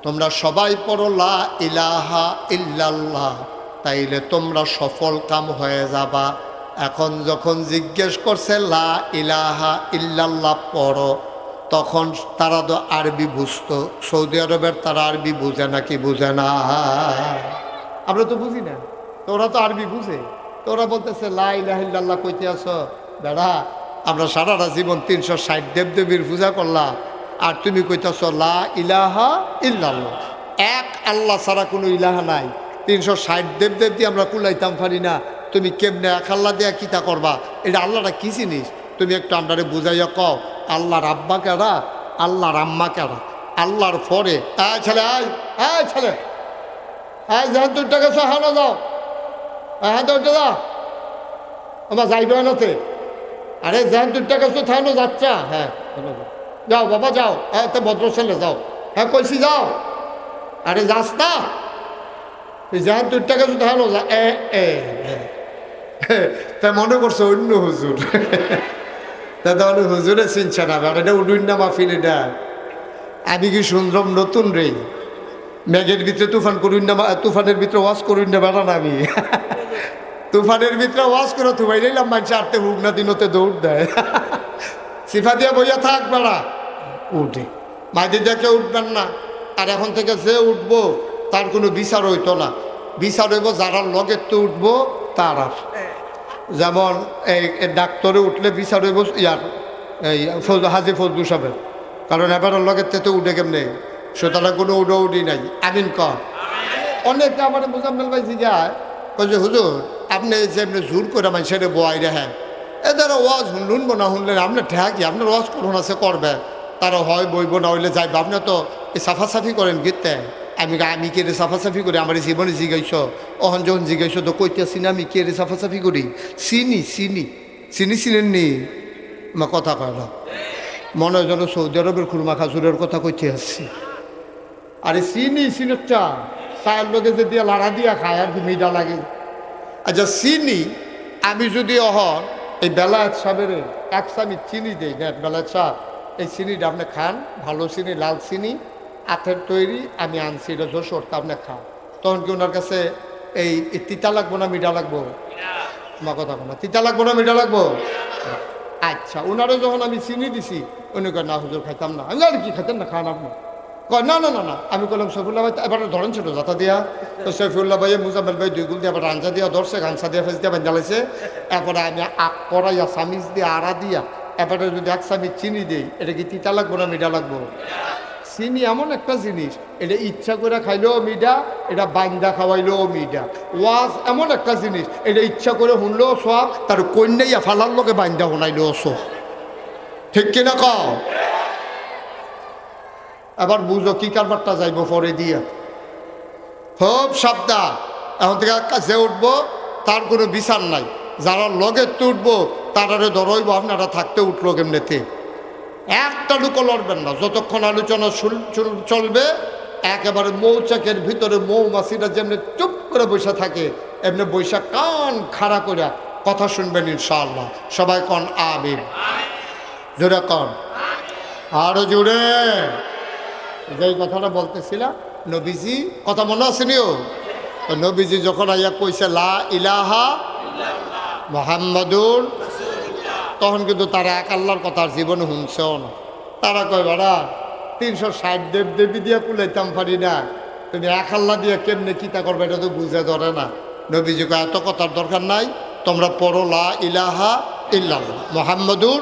তোমরা সবাই পড়ো লা ইলাহা ইল্লাল্লাহ, তাইলে তোমরা সফল কাম হয়ে যাবা। এখন যখন জিজ্ঞেস করছে লা ইলাহা ইল্লাল্লাহ পড়ো, তখন তারা তো আরবি বুঝতো, সৌদি আরবের তারা আরবি বুঝে নাকি বুঝে না? আমরা তো বুঝি না, তোরা তো আরবি বুঝে, তোরা বলতেছে লা ইলাহা ইল্লাল্লাহ কইতে আসো বেড়া, আমরা সারাটা জীবন 360 দেবদেবীর পূজা করলাম, আর তুমি কইতেছ লা ইলাহা ইল্লাল্লাহ। এক আল্লাহ ছাড়া কোনো ইলাহা নাই, 360 দেবদেব দিয়ে আমরা কুলাইতাম পারি না, তুমি কেমনে এক আল্লাহ দিয়া কিতা করবা? এটা আল্লাহটা কি জিনিস তুমি একটু আমরারে বুঝাইয়া কও। আল্লাহর আব্বা কেডা, আল্লাহর আম্মা কেডা, আল্লাহর পরে ছেলে ছেলে যেহেতু টাকা হানো যাও, হ্যাঁ তো যা আমার যাইবে নাতে আরে যান 2 টাকা তো থানো যাচ্ছা হ্যাঁ যাও বাবা যাও হ্যাঁ তো ভদ্র ছেলে যাও হ্যাঁ কইছি যাও আরে যাস না যান 2 টাকা তো থানো যা তা মনে করছে অন্য হুজুর দাদা অনেক হুজুরে চিনছে না এটা উডুন না মাহফিল এটা আমি কি শুনলাম নতুন রে মেঘের ভিতরে তুফান করুন না তুফানের ভিতরে ওয়াজ করুন না বেড়ান আমি তুফানের ভিতরে ওয়াজ করে তুমাই নিলাম মানুষ আটতে হুক না দিনতে দৌড় দেয় সিফা দিয়া বইয়া থাক বেড়া উঠে মাইদের দেখে উঠবেন না আর এখন থেকে যে উঠবো তার কোনো বিচার হইতো না বিচার হইব যারা লগের তো উঠবো তারা যেমন এই ডাক্তারে উঠলে বিচার হইব ইয়ার এই হাজি ফজলু সাহেবের কারণ এবার লগের তো উঠে কেমনে সুতরাং কোনো উডি নাই আমিন কর অনেকটা আমার মোজাম্মেল ভাই জিগায় যে হুজুর আপনি যে এমনি জোর করে মানুষের বয় রেখেন এদের ওয়াজ শুনবো না শুনলেন আপনার ঠেকি আপনার ওয়াজ করুন আছে করবে তারা হয় বইব না হইলে যাইব আপনি তো এই সাফাসাফি করেন গীতে আমি কে রে সাফাসাফি করি আমার জীবনে জিগাইছ অহন যখন জিগাইছ তো কইতেছি না আমি কে রে সাফাসাফি করি চিনেন নি আমার কথা কয় না মনে হয় যেন সৌদি আরবের খুরমা খাজুরের কথা কইতে আসছি আরে চিনিটা চায়ের লোকে যে দিয়ে লাড়া দিয়া খায় আর কি মিঠা লাগে আচ্ছা চিনি আমি যদি অহন এই বেলায়েত সাহেবের 1 চামচ চিনি দিই না বেলায়েত সাহেব এই চিনিটা আপনি খান ভালো চিনি লাল চিনি আখের তৈরি আমি আনছি এটা যশোর তা আপনি খান তখন কি ওনার কাছে এই তিতা লাগবো না মিঠা লাগবো আমার কথা বলা তিতা লাগবো না মিঠা লাগবো আচ্ছা ওনারও যখন আমি চিনি দিছি উনি কয় না হুজুর খাইতাম না আমি আর কি খাইতেন না খান আপনি কয় না না না না আমি বললাম সৈফুল্লাহ ভাই এবার ধরেন ছিল যাতা দিয়া তো সৈফুল্লাহ ভাই মুজাম্মেল ভাই 2 গুল দিয়ে আবার রাঞ্জা দিয়া ধরছে গামছা দিয়া ফেস দিয়া বাঞ্জালাইছে এরপরে আমি আখ করাইয়া চামিচ দিয়ে আড়া দিয়া এবারে যদি 1 চামিচ চিনি দিই এটা কি তিতা লাগবো না মিঠা লাগবো চিনি এমন একটা জিনিস এটা ইচ্ছা করে খাইলেও মিঠা এটা বান্দা খাওয়াইলেও মিঠা ওয়াজ এমন একটা জিনিস এটা ইচ্ছা করে শুনলেও সব তার কন্যাইয়া ফালার লোকে বান্দা শোনাইলেও সব ঠিক কিনা কও আবার বুঝো কি কারবারটা যাইব পরে দিয়া খুব সাবধান এখন থেকে কাছে উঠবো তার কোনো বিচার নাই যারা লগে তুটবো তারারে ধরইব আপনারা থাকতে উঠলো কেমনেতে একটা লুকো লড়বেন না যতক্ষণ আলোচনা চলবে একেবারে মৌচাকের ভিতরে মৌমাছিরা যেমনি চুপ করে বসে থাকে এমনি বৈশা কান খাড়া করে কথা শুনবেন ইনশাআল্লাহ সবাই কন আমিন জোরে কন আরো জোরে যেই কথাটা বলতেছিলাম নবীজি কথা মনে আসেনিও নবীজি যখন আইয়া কইছে লা ইলাহা মুহাম্মাদুর তখন কিন্তু তারা এক আল্লাহর কথার জীবনে শুনছেও না তারা কয় বাড়া 360 দেব দেবী দিয়া কুলাইতাম পারি না তুমি এক আল্লাহ দিয়ে কেমনে কিতা করবে এটা তো বুঝে ধরে না নবীজি কয় এত কথার দরকার নাই তোমরা পড়ো লা ইলাহা ইল্লাল্লাহ মুহাম্মাদুর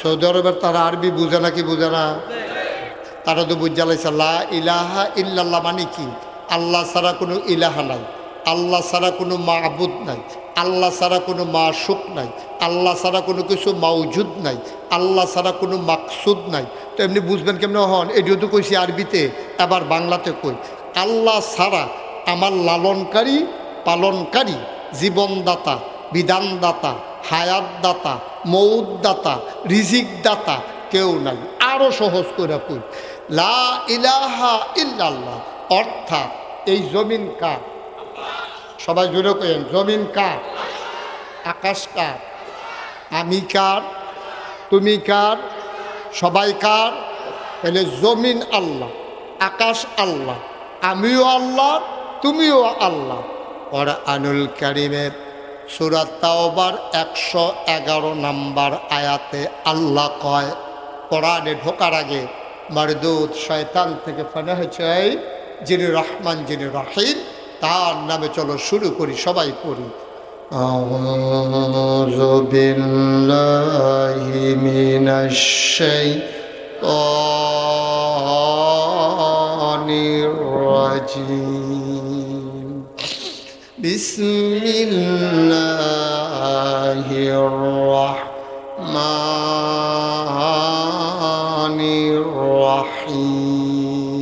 সৌদি আরবের তারা আরবি বুঝে না কি বুঝে না তারা তো বুঝ জ্বালাইছে লা ইলাহা ইল্লাল্লাহ মানে কি আল্লাহ ছাড়া কোনো ইলাহা নাই আল্লাহ ছাড়া কোনো মাহবুদ নাই আল্লাহ ছাড়া কোনো মাশুক নাই আল্লাহ ছাড়া কোনো কিছু মাউজুদ নাই আল্লাহ ছাড়া কোনো মাকসুদ নাই তো এমনি বুঝবেন কেমন হন এটিও তো কইছি আরবিতে এবার বাংলাতে কই আল্লাহ ছাড়া আমার লালনকারী পালনকারী জীবনদাতা বিধানদাতা হায়াতদাতা মৌতদাতা রিজিকদাতা কেউ নাই আরও সহজ করে কই লা ইলাহা ইল্লাল্লাহ অর্থাৎ এই জমিন কার সবাই জুড়ে কেন জমিন কার আকাশ কার আমি কার তুমি কার সবাই কার তাহলে জমিন আল্লাহ আকাশ আল্লাহ আমিও আল্লাহ তুমিও আল্লাহ কোরআনুল কারীমের সূরা তাওবার 111 নম্বর আয়াতে আল্লাহ কয় কোরআনে ঢোকার আগে মারদুদ শয়তান থেকে পানাহ চাই যিনি রহমান যিনি রহিম তার নামে চলো শুরু করি সবাই পড়ি আউযু বিল্লাহি মিনাশ শাইতানির রাজিম বিসমিল্লাহির রাহমানির রাহিম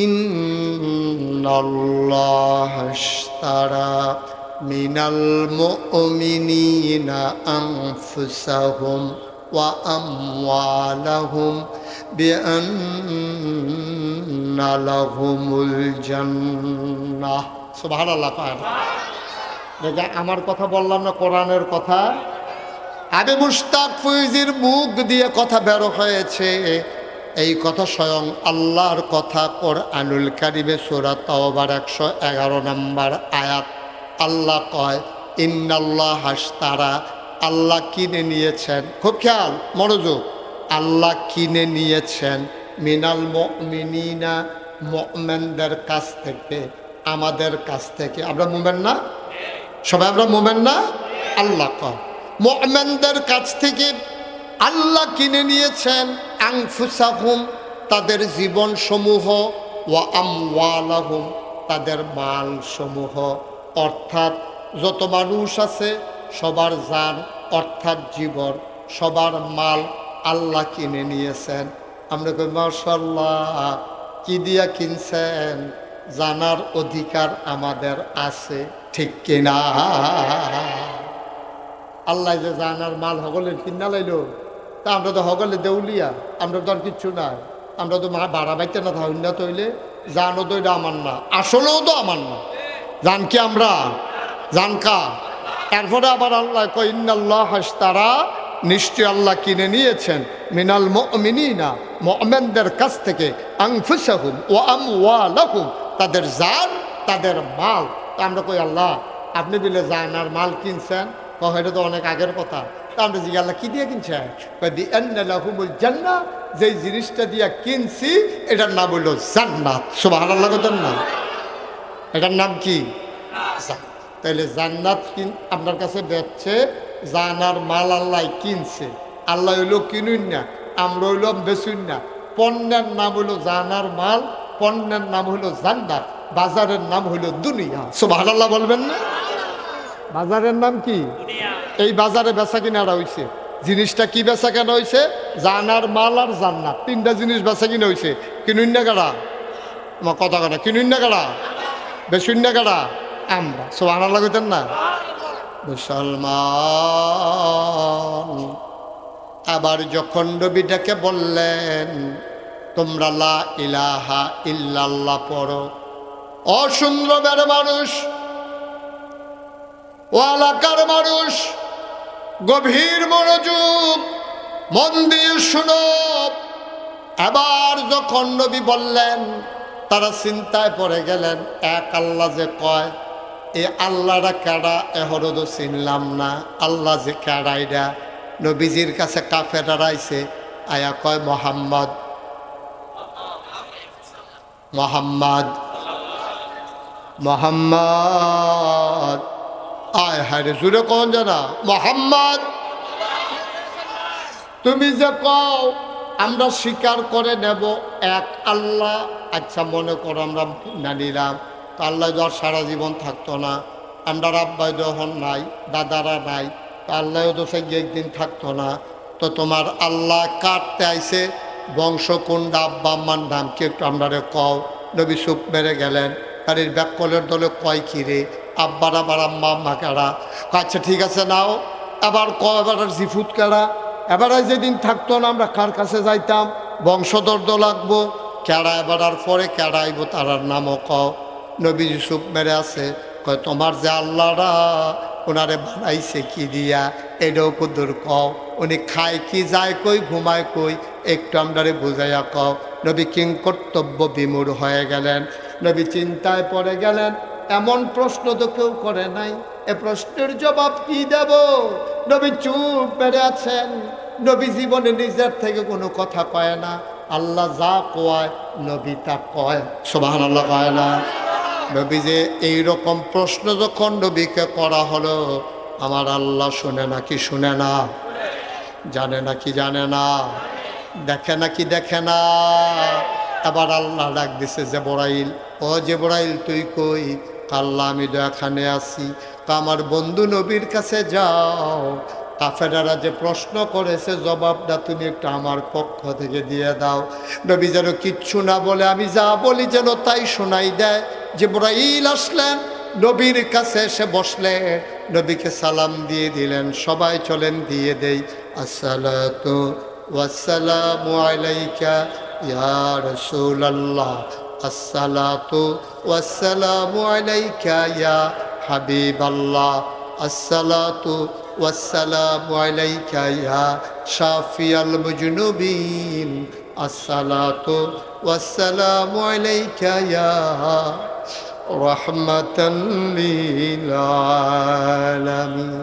ইন্নাল্লাহা আশতারা মিনাল মুমিনিনা আনফুসাহুম ওয়া আমওয়ালাহুম বিআন্না লাহুমুল জান্নাহ। সুবহানাল্লাহ। দেখে আমার কথা বললাম না, কোরআনের কথা। আবে মুশতাক ফৈজির মুখ দিয়ে কথা বের হয়েছে, এই কথা স্বয়ং আল্লাহর কথা। কোরআনুল কারিমে সূরা তাওবার 111 নম্বর আয়াত আল্লাহ কয়, ইন্নাল্লাহ হাশতারা, আল্লাহ কিনে নিয়েছেন। খুব খেয়াল, মনোযোগ। আল্লাহ কিনে নিয়েছেন মিনাল মুমিনিনা, মুমিনদের কাছ থেকে, আমাদের কাছ থেকে। আমরা মুমিন না? সবাই আমরা মুমিন না? আল্লাহ কয় মুমিনদের কাছ থেকে আল্লাহ কিনে নিয়েছেন আনফুসাহুম, তাদের জীবন সমূহ, ওয়া আমওয়ালাহুম, তাদের মাল সমূহ। অর্থাৎ যত মানুষ আছে সবার জান অর্থাৎ জীবন, সবার মাল আল্লাহ কিনে নিয়েছেন। আমরা কই মাশাআল্লাহ, কি দিয়া কিনছেন? জানার অধিকার আমাদের আছে, ঠিক কিনা? আল্লাহ যে জানার মাল হগলের কিনা লাইলো, তা আমরা তো হগলে দেউলিয়া, আমরা তো আর কিচ্ছু নাই। আমরা তো বাড়া বাইতে না থাকুন না, তৈলে জানো তো এটা আমার না, আসলেও তো আমার না। জান কি আমরা? জানকা। এরপরে আবার আল্লাহ কয় ইন্নাল্লাহ হাশতারা, নিশ্চয় আল্লাহ কিনে নিয়েছেন মিনাল মুমিনিনা, মুমিনদের কাছ থেকে আনফুসাহুম ওয়া আমওয়ালাহুম, তাদের জান, তাদের মাল। তো আমরা কই আল্লাহ আপনি বলে জান আর মাল কিনছেন, এটা তো অনেক আগের কথা। তা আমরা জিজ্ঞাসা আল্লাহ কি দিয়ে কিনছেন? বিআন্না লাহুমুল জান্নাহ, যেই জিনিসটা দিয়া কিনছি এটার নাম হইল জান্নাত। সুবহানাল্লাহ বলেন না? এটার নাম কি? তাইলে জান্নাত আপনার কাছে বেচছে, জানার মাল আল্লাহ কিনছে। আল্লাহ হইলো কিনুন না, আমরা হইল বেচুন না। পণ্যের নাম হইল জানার মাল, পণ্যের নাম হইল জান্নাত, বাজারের নাম হইল দুনিয়া। সুবহানাল্লাহ বলবেন না? বাজারের নাম কি? এই বাজারে বেচা কিনারা হইছে। জিনিসটা কি বেচা কেনা হয়েছে? জানার মাল আর জান্নাত, তিনটা জিনিস বেচা কিনা হয়েছে। কিনুন না কারা? আমার কথা কথা, কিনুন না কারা? বেচুন না কারা? আমরা। সুবহানাল্লাহ কইতেন না? মুসলমান আবার যখন নবীটাকে বললেন তোমরা লা ইলাহা ইল্লাল্লাহ পড়ো, অসুন্দরের মানুষ, ও এলাকার মানুষ, গভীর মনোযোগ, মন দিয়ে শুনো। এবার যখন নবী বললেন তারা চিন্তায় পড়ে গেলেন, এক আল্লাহ যে কয়, এ আল্লাহরা কেডা? এহরো তো চিনলাম না। আল্লাহ যে কেডা এটা? নবীজির কাছে কাফেররা আইছে, আয়া কয় মোহাম্মদ, মোহাম্মদ, মোহাম্মদ। আয় হায় রে, জুড়ে কোন জানা? মোহাম্মদ। তুমি যে কও আমরা স্বীকার করে নেব এক আল্লাহ, আচ্ছা মনে করো আমরা না নিলাম, তো আল্লাহ তো আর সারা জীবন থাকতো না। আমরা আব্বাই যখন নাই, দাদারা নাই, তো আল্লাহও তো সে একদিন থাকতো না। তো তোমার আল্লাহ কাটতে আইছে, বংশ কোনটা, আব্বা আম্মার নাম কি একটু আমরা কও। নবী চুপ মেরে গেলেন। আর এই ব্যাকলের দলে কয় কি রে, আব্বার আবার আম্মা আম্মা কেড়া? আচ্ছা ঠিক আছে নাও। এবার কয় এবার জিফুত কেড়া? এবারে যেদিন থাকতো না আমরা কার কাছে যাইতাম? বংশদর্দ লাগবো কেড়া? এবার আর পরে কেড়াইব তারার নামও কও। নবী ইউসুফ মেরে আছে, কয় তোমার যে আল্লাহরা ওনারে বানাইছে কি দিয়া, এটাও কুদুর কও। উনি খায় কি, যায় কই, ঘুমায় কই, একটু আমরারে বুঝাইয়া কও। নবী কিং কর্তব্য বিমূঢ় হয়ে গেলেন, নবী চিন্তায় পড়ে গেলেন। এমন প্রশ্ন তো কেউ করে নাই, এ প্রশ্নের জবাব কি দেব? নবী চুপ মেরে আছেন। নবী জীবনে নিজের থেকে কোনো কথা কয় না, আল্লাহ যা কয় নবী তা কয়। সুবহানাল্লাহ কয় না? নবী যে এইরকম প্রশ্ন যখন নবীকে করা হলো, আমার আল্লাহ শুনে নাকি শুনে না? জানে নাকি জানে না? দেখে নাকি দেখে না? এবার আল্লাহ ডাক দিছে জিবরাইল, ও জিবরাইল তুই কই? আল্লাহ আমি তো এখানে আছি। আমার বন্ধু নবীর কাছে যাও, কাফেররা যে প্রশ্ন করেছে জবাবটা তুমি একটু আমার পক্ষ থেকে দিয়ে দাও। নবী যেন কিচ্ছু না বলে আমি যা বলি যেন তাই শোনাই দেয়। জিবরাইল আসলেন, নবীর কাছে এসে বসলেন, নবীকে সালাম দিয়ে দিলেন। সবাই চলেন দিয়ে দেই। আসসালাতু ওয়াসসালামু আলাইকা ইয়া রাসূলুল্লাহ, আসসালাতু ওয়াসসালামু আলাইকা ইয়া হাবিবাল্লাহ, আসসালাতু ওয়াসসালামু আলাইকা ইয়া শাফিয়াল মুজনুবিন, আসসালাতু ওয়াসসালামু আলাইকা ইয়া রাহমাতাল লিল আলামিন।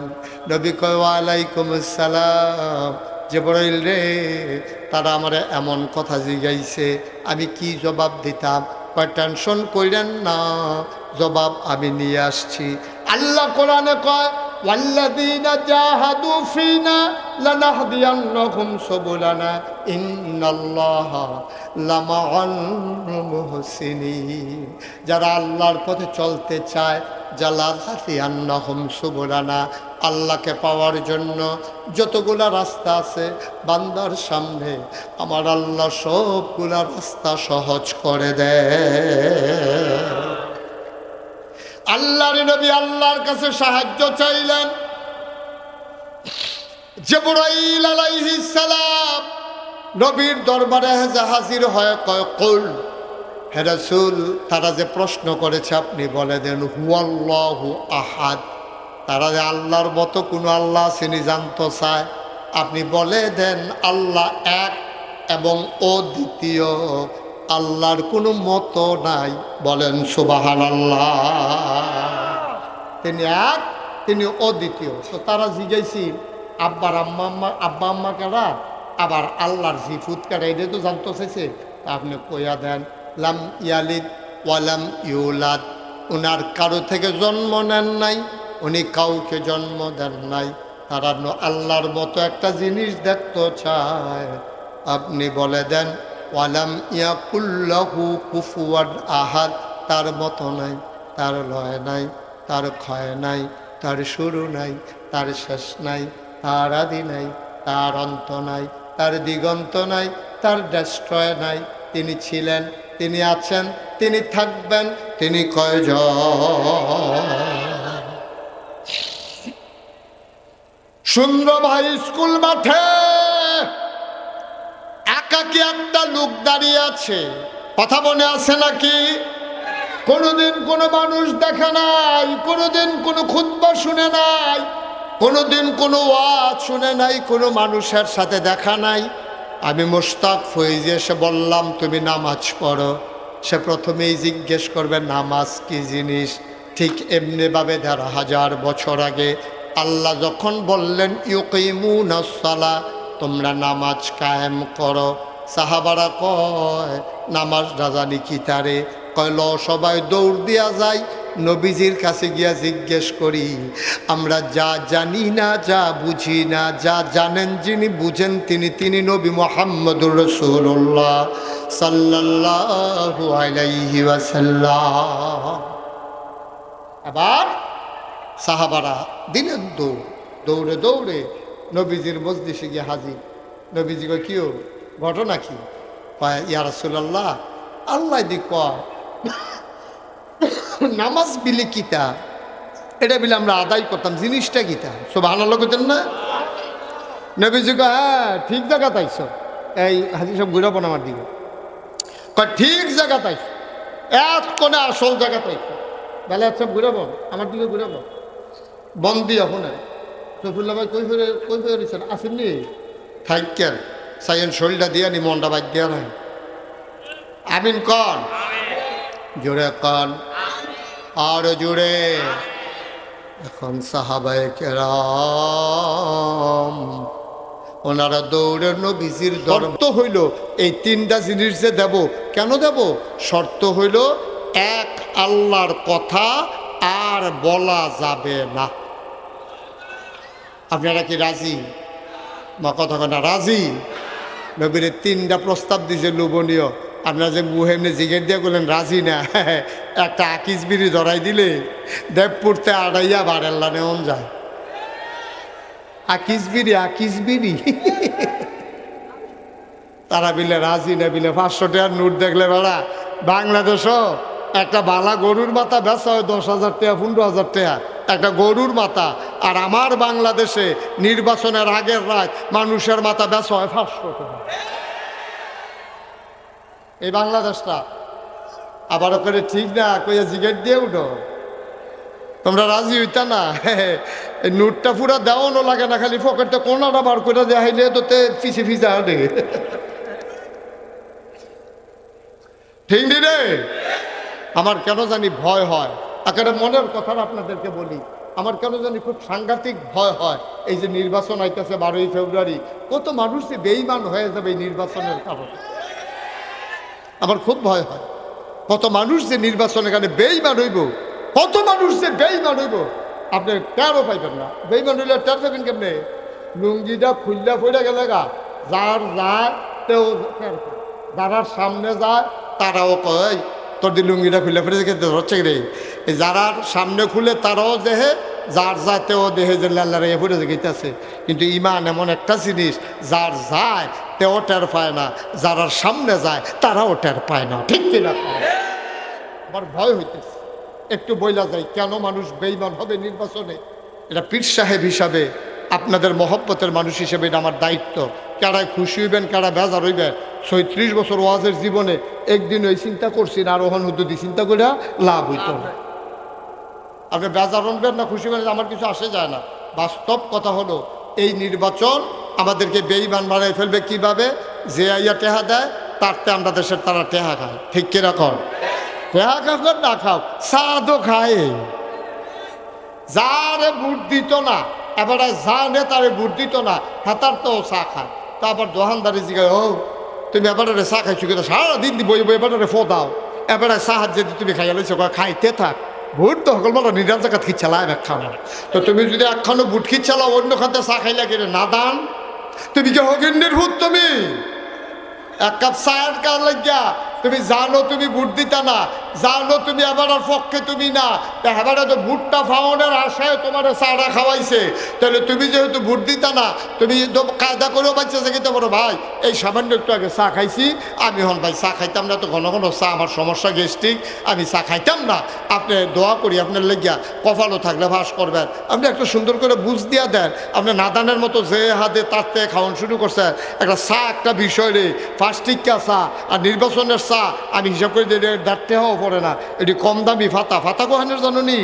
নবী কয় ওয়ালাইকুম আসসালাম। জিবরাইল রে, তারা আমার এমন কথা জিগাইছে, আমি কি জবাব দিতাম? কয় টেনশন কইরেন না, জবাব আমি নিয়ে আসছি। আল্লাহ কোরআনে কয় ওয়াল্লাযীনা জাহাদু ফীনা লানাহদিয়ান্নাহুম সুবুলানা ইন্নাল্লাহা লামাআল মুহসিনিন। যারা আল্লাহর পথে চলতে চায়, লানাহদিয়ান্নাহুম সুবুলানা, আল্লাহকে পাওয়ার জন্য যতগুলা রাস্তা আছে বান্দার সামনে, আমার আল্লাহ সবগুলা রাস্তা সহজ করে দেয়। আল্লাহর নবী আল্লাহর কাছে সাহায্য চাইলেন। জিবরাইল আলাইহিস সালাম নবীর দরবারে হাজির হয়ে কয় কুল, হে রাসূল, তারা যে প্রশ্ন করেছে আপনি বলে দেন হুয়াল্লাহু আহাদ। তারা যে আল্লাহর মতো কোনো আল্লাহ চিনি জানতে চায়, আপনি বলে দেন আল্লাহ এক এবং অদ্বিতীয়, আল্লাহর কোনো মতো নাই। বলেন সুবহানাল্লাহ। তিনি এক, তিনি অদ্বিতীয়। তো তারা জিজ্ঞাসি আব্বা আম্মা কারা, আবার আল্লাহর জিফুত কারা, এটা তো জানতে চাইছে। আপনি কইয়া দেন লাম ইয়ালিদ ওয়ালাম ইউলাদ, উনার কারো থেকে জন্ম নেন নাই, উনি কাউকে জন্ম দেন নাই। তারা আল্লাহর মতো একটা জিনিস দেখতে চায়, আপনি বলে দেন ওয়ালাম ইয়াকুল্লাহু কুফুয়ান আহাদ, তার মতো নাই, তার লয় নাই, তার ক্ষয় নাই, তার শুরু নাই, তার শেষ নাই, তার আদি নাই, তার অন্ত নাই, তার দিগন্ত নাই, তার ডেস্ট্রয় নাই। তিনি ছিলেন, তিনি আছেন, তিনি থাকবেন, তিনি কয়জন? সুন্দর ভাই স্কুল মাঠে একাকি একটা লোক দাঁড়িয়ে আছে, কথা মনে আছে নাকি? কোনোদিন কোনো মানুষ দেখে নাই, কোনোদিন কোনো খুতবা শুনে নাই, কোনোদিন কোনো ওয়াজ শুনে নাই, কোনো মানুষের সাথে দেখা নাই। আমি মোশতাক ফয়েজি এসে বললাম তুমি নামাজ পড়ো। সে প্রথমেই জিজ্ঞেস করবে নামাজ কি জিনিস। ঠিক এমনিভাবে ১৫০০ বছর আগে আল্লাহ যখন বললেন ইউকিমুনাস সালাহ, তোমরা নামাজ কায়েম করো, সাহাবারা কয় নামাজ রাজানি কি তারে? কয় ল, সবাই দৌড় দিয়া যায়, নবীজির কাছে গিয়া জিজ্ঞেস করি, আমরা যা জানি না, যা বুঝি না, যা জানেন যিনি, বুঝেন তিনি নবী মুহাম্মদুর রাসূলুল্লাহ সাল্লাল্লাহু আলাইহি ওয়াসাল্লাম। আবার সাহাবারা দিলেন দৌড়ে দৌড়ে নবীজির মজলিসে গিয়ে হাজির। নবীজি কয় কি ঘটনা কি? কয় ইয়া রাসূলুল্লাহ, আল্লাহ দি কয় নামাজ বিলি কিতা, এটা বিলে আমরা আদায় করতাম, জিনিসটা কিতা? সুবহানাল্লাহ কইতেন না? নবীজি কয় হ্যাঁ ঠিক জায়গা তাইছ। এই হাজির সব ঘুরাবো না আমার দিকে। কয় ঠিক জায়গা তাইছ, এক কোণে আসল জায়গা তাইছ। বেলা সব ঘুরাবো আমার দিকে, ঘুরাবো বন্দি এখন। সফুল্লা ভাই কই ফেরে দিচ্ছেন? আসেননি থাকেন সাইন শরীরটা দিয়া নি, মনটা বাদ দিয়া নাই। আমিন কন, জোরে কন, আর জোরে। এখন সাহাবায়ে কেরাম ওনারা দৌড়ে নবীজির শর্ত হইল এই তিনটা জিনিস যে দেব। কেন দেব? শর্ত হইল এক, আল্লাহর কথা আর বলা যাবে না। আপনারা কি রাজি? মা কথা না রাজি? নবীর তিনটা প্রস্তাব দিয়েছে লোভনীয়। আপনারা যে মুহেমনে জিগের দিয়ে বললেন রাজি না, একটা আকিস বিড়ি ধরাই দিলে দেবপুরতে আড়াইয়া বারেল্লা নেওয়া যায়। আকিস বিড়ি তারা বিলে রাজি না। বিলে 500 টাকার নোট দেখলে বেড়া বাংলাদেশও একটা বালা গরুর মাথা বেচা হয় 10,000 টাকা 15,000 টাকা একটা গরুর মাথা। আর আমার বাংলাদেশে নির্বাচনের আগের রাত মানুষের মাথা বেচা হয় 500 টাকা। এই বাংলাদেশটা আবার করে ঠিক না কইয়া জিগেট দিয়ে উঠো, তোমরা রাজি হইতা না? এই নোটটা পুরা দেওয়ানো লাগে না, খালি পকেটটা কোনাটা বার করে দেখাইলে তোতে পিছে ফিসা দে। ঠিক নি রে? আমার কেন জানি ভয় হয়, একটা মনের কথা আপনাদেরকে বলি, আমার কেন জানি খুব সাংঘাতিক ভয় হয়। এই যে নির্বাচন আইতেছে 12ই ফেব্রুয়ারি, কত মানুষ যে বেঈমান হয়ে যাবে এই নির্বাচনের কারণে, আমার খুব ভয় হয়। কত মানুষ যে নির্বাচনের কারণে বেঈমান হইব, কত মানুষ যে বেঈমান হইব আপনি টেরও পাইবেন না। বেঈমান হইলে টের পাবেন কেমনে? লুঙ্গিটা খুললা পড়ে গেলে গা, যার যায় তেও টের পায়, যারা সামনে যায় তারাও কয় তোর দি লুঙ্গিটা খুললে পড়ে খেতে হচ্ছে রে। এই যারা সামনে খুলে তারাও দেহে, যার যায় তেও দেহে যে লাল্লারে পড়ে গেছে। কিন্তু ইমান এমন একটা জিনিস, যার যায় তেও টের পায় না, যারা সামনে যায় তারাও টের পায় না। ঠিক কিনা? আমার ভয় হইতেছে। একটু বইলা যায় কেন মানুষ বেঈমান হবে নির্বাচনে। এটা পীর সাহেব হিসাবে, আপনাদের মহব্বতের মানুষ হিসেবে এটা আমার দায়িত্ব। কারায় খুশি হইবেন, কারা বেজার হইবেন। 36 বছর ওয়াজের জীবনে একদিন ওই চিন্তা করছি না, আর ওখান হুদ্দি চিন্তা করে লাভ হইত না। আপনি বেজার হবেন না খুশি হবেন আমার কিছু আসে যায় না। বাস্তব কথা হলো এই নির্বাচন আমাদেরকে বেঈমান বানাই ফেলবে কিভাবে? যে আইয়া টেহা দেয় তারতে আমরা দেশের তারা টেহা খায়। ঠিক কিরকম? টেহা খাও না খাও, সাদও খায়। যারে ভোট দিত না, এবারে যা নেতারে ভোট দিত না হেতার তো চা খায়। তারপর দোকানদারি জিগায়, ও তুমি এবারে চা খাইছো কিন্তু সারাদিন বই বই এবারে ফো দাও, এবারে চাহাত যদি তুমি খাইয়া লইছো খাইতে থাক। ভোট তো সকল বলো নিরাল জায়গা খিচ্ছালায় একখানা। তো তুমি যদি একখানো ভোট খিচ্ছালাও অন্য খাতে চা খাইলে গেলে না দান, তুমি কি হগিন্নের ভূত? তুমি এক কাপ চায়ের কার লাগিয়া তুমি জানো তুমি ভোট দিতা না, জানো তুমি এবার পক্ষে তুমি না, এবারে তো ভোটটা ফাউনের আশায় তোমার চাটা খাওয়াইছে, তাহলে তুমি যেহেতু ভোট দিতা না, তুমি কায়দা করেও বাচ্চা যেতে পারো ভাই এই সামান্য একটু আগে চা খাইছি, আমি হন ভাই চা খাইতাম না, তো ঘন ঘন চা আমার সমস্যা গ্যাস্ট্রিক, আমি চা খাইতাম না, আপনি দোয়া করি আপনার লেগিয়া কপালও থাকলে ভাস করবেন। আপনি একটু সুন্দর করে বুঝ দিয়া দেন, আপনি নাদানের মতো যে হাতে তারতে খাওয়ান শুরু করছেন। একটা চা একটা বিষয় রে, ফার্স্টিকা চা আর নির্বাচনের চা আমি হিসাব করে দাঁড়তে হওয়া পড়ে না। এটি কম দামি ফাতা, ফাতা কোহানের জানি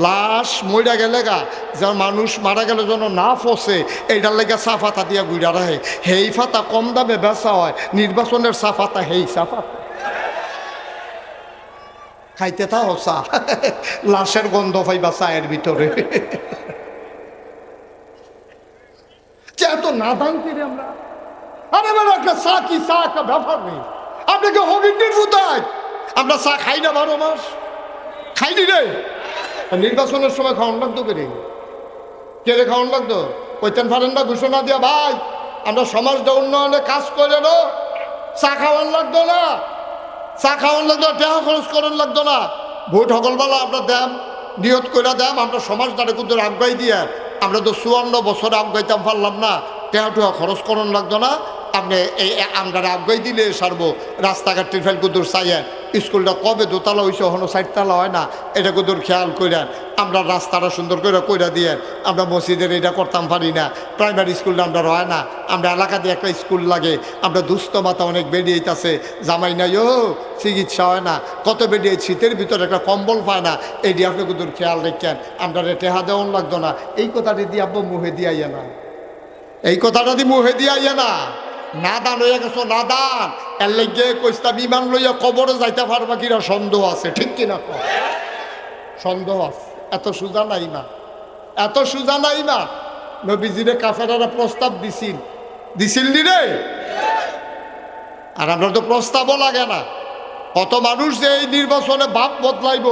লাশ মইরা গেলে গা, যার মানুষ মারা গেলে যেন না ফসে এইটার লেগে চা ফাতা দিয়া গুড়া রাখে, হেই ফাতা কম দামে বেচা হয়। নির্বাচনের চা ফাতা হেই চা ফাতা খাইতে থাও চা, লাশের গন্ধ পাইবা চায়ের ভিতরে। এত নাদান কিরে আমরা, আরে বেলা একটা চা কি চা একটা ব্যাপার নেই। আপনাকে হবিন্ডির ভূতায় আমরা চা খাই না 12 মাস, খাইনি রে। নির্বাচনের সময় খাওয়ান লাগতো কে রে? কে রে খাওয়ান লাগতো? কইতেন পারেন না ঘোষণা দিয়া ভাই আমরা সমাজটা উন্নয়নে কাজ করে নো, চা খাওয়ান লাগতো না, চা খাওয়ান লাগতো, টাকা খরচ করার লাগতো না। ভোট সকলবেলা আমরা দেম, নিয়ত করে দেম, আমরা সমাজটারে কিন্তু আগাই দিয়ে আমরা তো 54 বছরে আগাইতাম পারলাম না, টাকা টুকা খরচ করার লাগতো না। আপনি এই আমরা আগাই দিলে সারবো। রাস্তাঘাট টিফেল কুদুর চাইয়েন, স্কুলটা কবে দোতলা হয়েছে এখনো 4তলা হয় না, এটা কুদুর খেয়াল করেন। আমরা রাস্তাটা সুন্দর করে কইরা দিয়ে, আমরা মসজিদের এটা করতাম পারি না, প্রাইমারি স্কুলটা আমরা হয় না, আমরা এলাকা দিয়ে একটা স্কুল লাগে, আমরা দুস্থ মাথা অনেক বেরিয়েছে, জামাই নাই ও চিকিৎসা হয় না, কত বেরিয়ে শীতের ভিতরে একটা কম্বল পায় না, এটি আপনি কুদুর খেয়াল রেখেন। আমরা টেহা দেওয়ান লাগতো না, এই কথাটি দিয়ে আব্বু মুহে দিয়ে আইয়া না, এই কথাটা দিয়ে মুহে দিয়ে আইয়া না। নাদান হইয়া গেছো, নাদান। এর লেগে কইস্তা বিমান লইয়া কবরে যাইতে পারবা কিনা সন্দেহ আছে। ঠিক কিনা? সন্দেহ আছে। এত সোজা নাই না, এত সোজা নাই না। নবীজিরে কাফেরারা প্রস্তাব দিছিল নি রে? আর আমরা তো প্রস্তাবও লাগে না। কত মানুষ যে এই নির্বাচনে বাপ বদলাইব,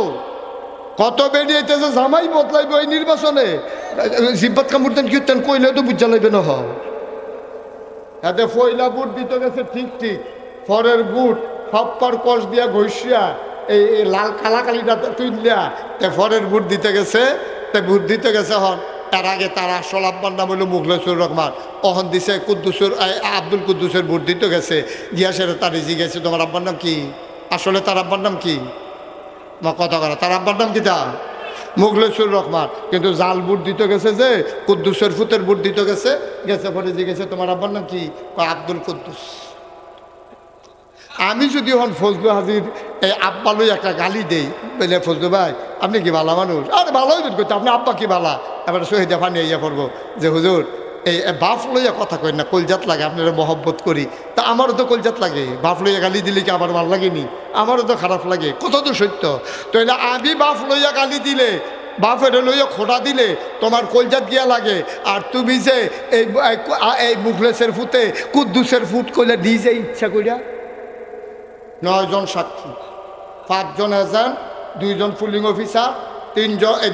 কত বেরিয়েছে জামাই বদলাইব এই নির্বাচনে। জিব্বাত কামড়তেন কীর্তন কইলে তো বুঝা লাগবে না। এতে পয়লা বুট দিতে গেছে ঠিক ঠিক, পরের বুট সপ্পার কষ দিয়া ঘষিয়া এই লাল কালাকালিটা তুললিয়া তে পরের বুট দিতে গেছে, তে বুট দিতে গেছে হন। তার আগে তার আসল আব্বার নাম হলো মুখলেসুর রহমান, অহন দিছে কুদ্দুসুর আব্দুল কুদ্দুসের বুট দিতে গেছে। গিয়া সেটা তার গেছে তোমার আব্বার নাম কি? আসলে তার আব্বার নাম কি? কথা করা, তার আব্বার নাম কি তা? মুখলেসুর রহমান। কিন্তু জাল বুট দিতে গেছে যে কুদ্দুসের ফুতের বুট দিতে গেছে, গেছে পরে জিজ্ঞেসে তোমার আব্বার নাম কি? আব্দুল কুদ্দুস। আমি যদি হন ফজলু হাজির এই আব্বা লই একটা গালি দেই, বলে ফজলু ভাই আপনি কি বালা মানুষ? আরে ভালোই করতে, আপনি আব্বা কি বালা? এবার শহীদা ফানি ইয়া পড়বো যে হুজুর এই বাপ লইয়া কথা কই না, কলজাত লাগে, আপনারা মহব্বত করি। তা আমারও তো কলজাত লাগে, বাপ লইয়া গালি দিলে কি আবার ভাল লাগেনি? আমারও তো খারাপ লাগে, কত তো সত্য। তো এটা আমি বাপ লইয়া গালি দিলে, বাপের লইয়া খোটা দিলে তোমার কলজাত গিয়া লাগে। আর তুমি যে এই মুখলেসের ফুতে কুদ্দুসের ফুট কইলে নিজে ইচ্ছা কইরা। 9 জন সাক্ষী, 5 জন এজেন্ট, 2 জন পুলিং অফিসার,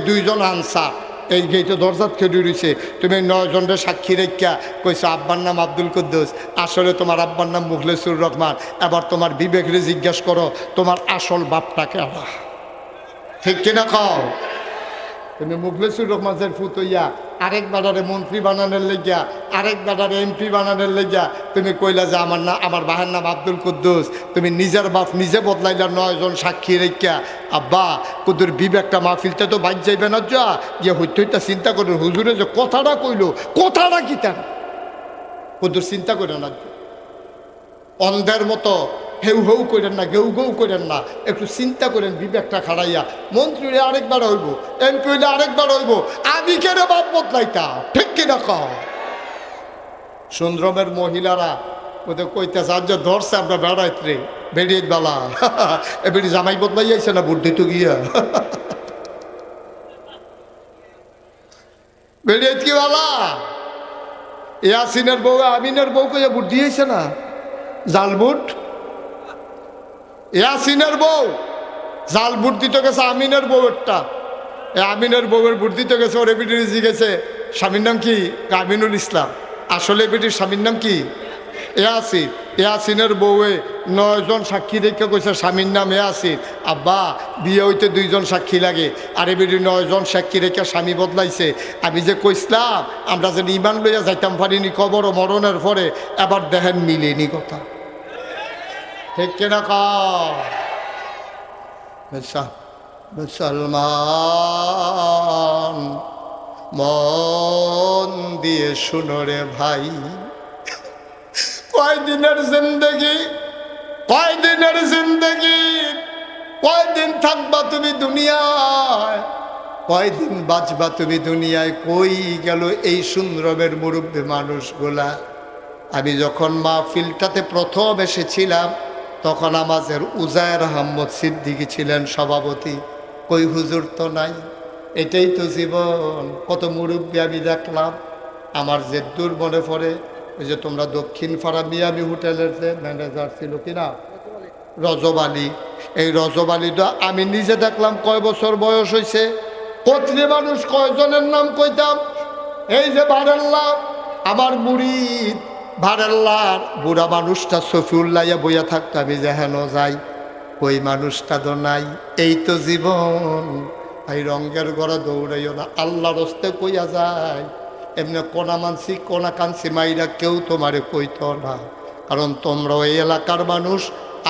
2 জন আনসার, এই গেটে দরজাত খেয়ে রয়েছে। তুমি 9 জনের সাক্ষী রেখা কইছো আব্বার নাম আব্দুল কুদ্দুস, আসলে তোমার আব্বার নাম মুখলেসুর রহমান। এবার তোমার বিবেকরে জিজ্ঞেস করো তোমার আসল বাপটা কেডা? ঠিক কিনা কও? তুমি মুখলেসুর রহমানের ফুত হইয়া আরেক বাজারে মন্ত্রী বানানোর লেগিয়া, আরেক বাজারে এমপি বানানোর লেগিয়া তুমি কইলা যে আমার বাহের নাম আব্দুল কুদ্দুস। তুমি নিজের বাপ নিজে বদলাইলা 9 জন সাক্ষী রেখা। আব্বা কুদ্দুর বিবেকটা মাহফিলতে তো বাইর যাইবে না, যা গিয়ে হইতে হইতে চিন্তা করুন হুজুরে যে কথাটা কইলো কথাটা কি তার কুদ্দুর চিন্তা করে না। অন্ধের মতো হেউ হেউ করেন না, গেউ গেউ করেন না, একটু চিন্তা করেন বিবেকটা খাড়াইয়া। মন্ত্রী হইলে আরেকবার হইব, এমপি হইলে আরেকবার হইব, আমি কেন বাপ বদলাইতা? ঠিক কিনা কও? সুন্দরমের মহিলারা ওদের কইতে সাহায্য ধরছে আমরা বেড়াইতে বেরিয়ে বেলা এবারে জামাই বদলাই যাইছে না বুদ্ধি তো গিয়া বেরিয়ে কি বালা ইয়াসিনের বউ আমিনের বউ কইয়া বুদ্ধি হয়েছে না জালবুট। ইয়াসিনের বউ জাল বুট দিতে গেছে আমিনের বউয়েরটা, আমিনের বউয়ের বুট দিতে গেছে, ওর এবিটির জিগেছে স্বামীর নাম কি? আমিনুল ইসলাম। আসলে এবিটির স্বামীর নাম কি? ইয়াসিন। ইয়াসিনের বউয়ে 9 জন সাক্ষী দেখে কইছে স্বামীর নাম ইয়াসিন। আব্বা বিয়ে হইতে 2 জন সাক্ষী লাগে, আর এবিটি 9 জন সাক্ষী রেখে স্বামী বদলাইছে। আমি যে কইসলাম আমরা যেন ইমান লইয়া যাইতাম পারিনি কবর ও মরণের পরে, এবার দেখেন মিলেনি কথা। ঠিক কিনা কও? মুসলমান মন দিয়ে শুনো রে ভাই, কয়দিনের জিন্দগি, কয়দিনের জিন্দগি, কয়দিন থাকবা তুমি দুনিয়ায়, কয়দিন বাঁচবা তুমি দুনিয়ায়। কই গেল এই সুন্দরমের মুরব্বী মানুষগুলা? আমি যখন মাহফিলটাতে প্রথম এসেছিলাম তখন আমাদের উজায়ের আহমদ সিদ্দিকী ছিলেন সভাপতি। কই হুজুর তো নাই, এটাই তো জীবন। কত মুরব্বী আমি দেখলাম। আমার যে দূর মনে পড়ে ওই যে তোমরা দক্ষিণ পাড়া মিয়ামি হোটেলের যে ম্যানেজার ছিল কিনা রজব আলী, এই রজব আলীটা আমি নিজে দেখলাম কয় বছর বয়স হয়েছে। কতরে মানুষ কয়জনের নাম কইতাম, এই যে বারেল্লা আমার মুরিদ, ভারেল্লার বুড়া মানুষটা সফিউল্লাইয়া বইয়া থাকতো, আমি যে হেন যাই ওই মানুষটা তো নাই। এই তো জীবন। এই রঙ্গের ঘরে দৌড়াইও না, আল্লাহর হস্তে কইয়া যায়। এমনি কোনা মানসি কোনা কানসি মাইরা কেউ তোমারে কইতো না, কারণ তোমরাও এই এলাকার মানুষ,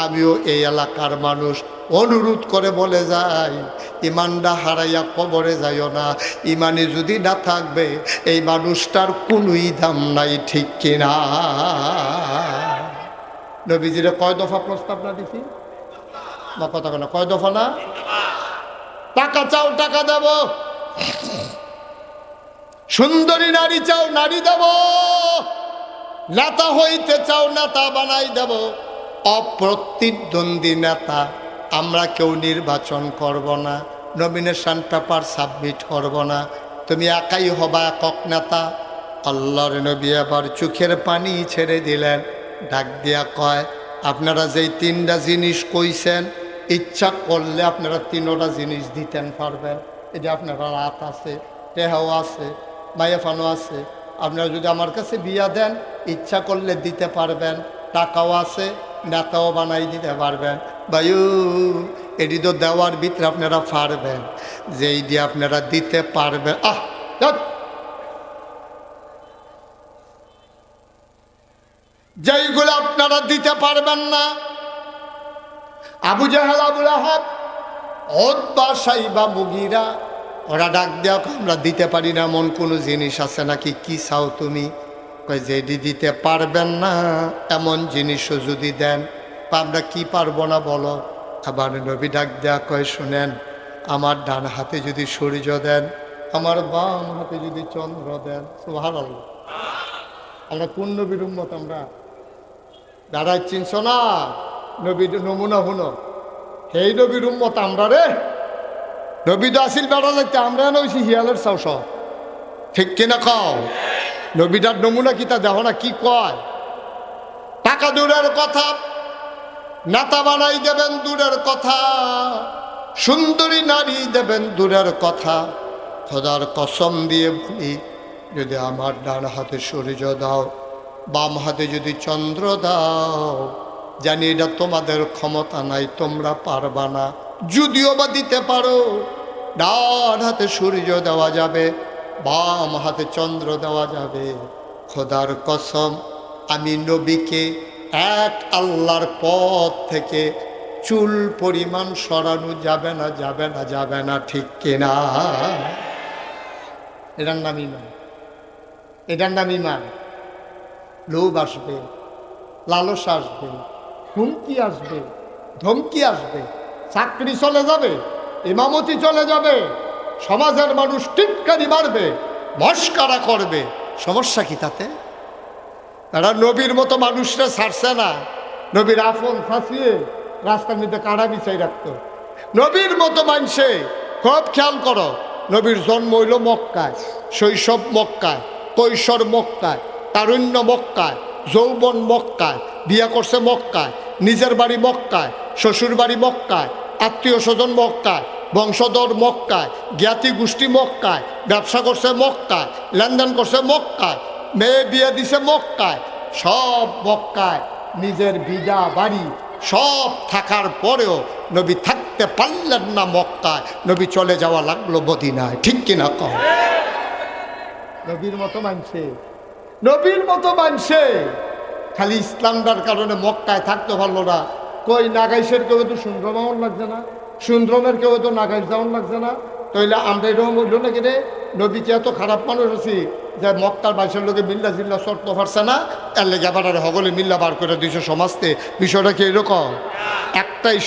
আমিও এই এলাকার মানুষ। অনুরোধ করে বলে যাই ইমানটা হারাইয়া কবরে যাইও না। ইমানে যদি না থাকবে এই মানুষটার কোনোই দাম নাই। ঠিক কিনা? নবীজিরে কয় দফা প্রস্তাব না দিছি বা কথা না, কয় দফা না? টাকা চাও টাকা দেব, সুন্দরী নারী চাও নারী দেব, নেতা হইতে চাও নেতা বানাই দেব, অপ্রতিদ্বন্দ্বী নেতা আমরা কেউ নির্বাচন করব না, নমিনেশন পেপার সাবমিট করব না, তুমি একাই হবা একক নেতা। আল্লাহর নবী আবার চোখের পানি ছেড়ে দিলেন, ডাক দিয়া কয় আপনারা যেই 3টা জিনিস কইছেন ইচ্ছা করলে আপনারা 3টা জিনিস দিতেন পারবেন। এই যে আপনারা রাত আছে, টেহাও আছে, মায়াফানো আছে, আপনারা যদি আমার কাছে বিয়া দেন ইচ্ছা করলে দিতে পারবেন, টাকাও আছে, নেতাও বানাই দিতে পারবেন। ভাইও এটি তো দেওয়ার ভিতরে আপনারা পারবেন, যেই দিয়ে আপনারা দিতে পারবেন। যেইগুলো আপনারা দিতে পারবেন না, আবু জাহেল, আবু লাহাব, ওতবা সাইবা মুগিরা ওরা ডাক দেওয়া, আমরা দিতে পারি না এমন কোনো জিনিস আছে নাকি? কি চাও তুমি? কয় যেটি দিতে পারবেন না এমন জিনিসও যদি দেন। আমরা কি পারবো না বলো? আবার নবী ডাক দেয়া কয়, শুনেন, আমার ডান হাতে যদি সূর্য দেন, আমার বাম হাতে যদি চন্দ্র দেন। সুবহানাল্লাহ। আমরা কোন নবীর উম্মত? আমরা দাঁড়াই চিনছ না? নবীর নমুনা হুনো, এই নবীর উম্মত আমরা রে। নবী তো আসিল বেড়া যাইতে, আমরা নইছি হিয়ালের চাও সব। ঠিক কিনা কও? নবীটার নমুনা কি তা দেখো না কি কয়? টাকা দূরের কথা, নেতা বানাই দেবেন দূরের কথা, সুন্দরী নারী দেবেন দূরের কথা। খোদার কসম দিয়ে বলি, যদি আমার ডান হাতে সূর্য দাও, বাম হাতে যদি চন্দ্র দাও, জানি এটা তোমাদের ক্ষমতা নাই, তোমরা পারবা না। যদিও বা দিতে পারো, ডান হাতে সূর্য দেওয়া যাবে, বাম হাতে চন্দ্র দেওয়া যাবে। খোদার কসম, আমি নবীকে এক আল্লাহর পথ থেকে চুল পরিমাণ সরানো যাবে না, যাবে না, যাবে না। ঠিক কিনা? এটার নাম ইমান। এটার নাম ইমান। লোভ আসবে, লালস আসবে, হুমকি আসবে, ধমকি আসবে, চাকরি চলে যাবে, ইমামতি চলে যাবে, সমাজের মানুষ টিটকারি মারবে, মস্কারা করবে। সমস্যা কি তাতে? তারা নবীর মতো মানুষরা ছাড়ছে না। নবীর আফন ফাঁসিয়ে রাস্তার মধ্যে কাড়া বিছাই রাখতো। নবীর মতো মানুষে খুব খেয়াল করো, নবীর জন্ম হইল মক্কায়, শৈশব মক্কায়, কৈশোর মক্কায়, তারুণ্য মক্কায়, যৌবন মক্কায়, বিয়া করছে মক্কায়, নিজের বাড়ি মক্কায়, শ্বশুর বাড়ি মক্কায়, আত্মীয় স্বজন মক্কায়, বংশধর মক্কায়, জ্ঞাতি গোষ্ঠী মক্কায়, ব্যবসা করছে মক্কায়, লেনদেন করছে মক্কায়, মেয়ে বিয়ে দিছে মক্কায়, সব মক্কায়। নিজের বিজা বাড়ি সব থাকার পরেও নবী থাকতে পারলেন না মক্কায়, নবী চলে যাওয়া লাগলো মদিনায়। ঠিক কিনা কম? নবীর মতো মানছে, নবীর মতো মানছে, খালি ইসলামটার কারণে মক্কায় থাকতে পারলো না। কই নাগাইশের কেউ তো সুন্দরমাও লাগছে না, সুন্দরমের কেউ তো নাগাইশ যাওয়ান লাগছে না। তাইলে আমরা এরকম হইল নাকি রে? নবীকে এত খারাপ মানুষ আছি যে মক্কার বাইশের লোকে মিল্লা জিল্লা শর্ত পারছে না, এর লেগে আবার হগলে মিল্লা বার করে দিয়েছে সমাজতে। বিষয়টা কি এরকম? একটাই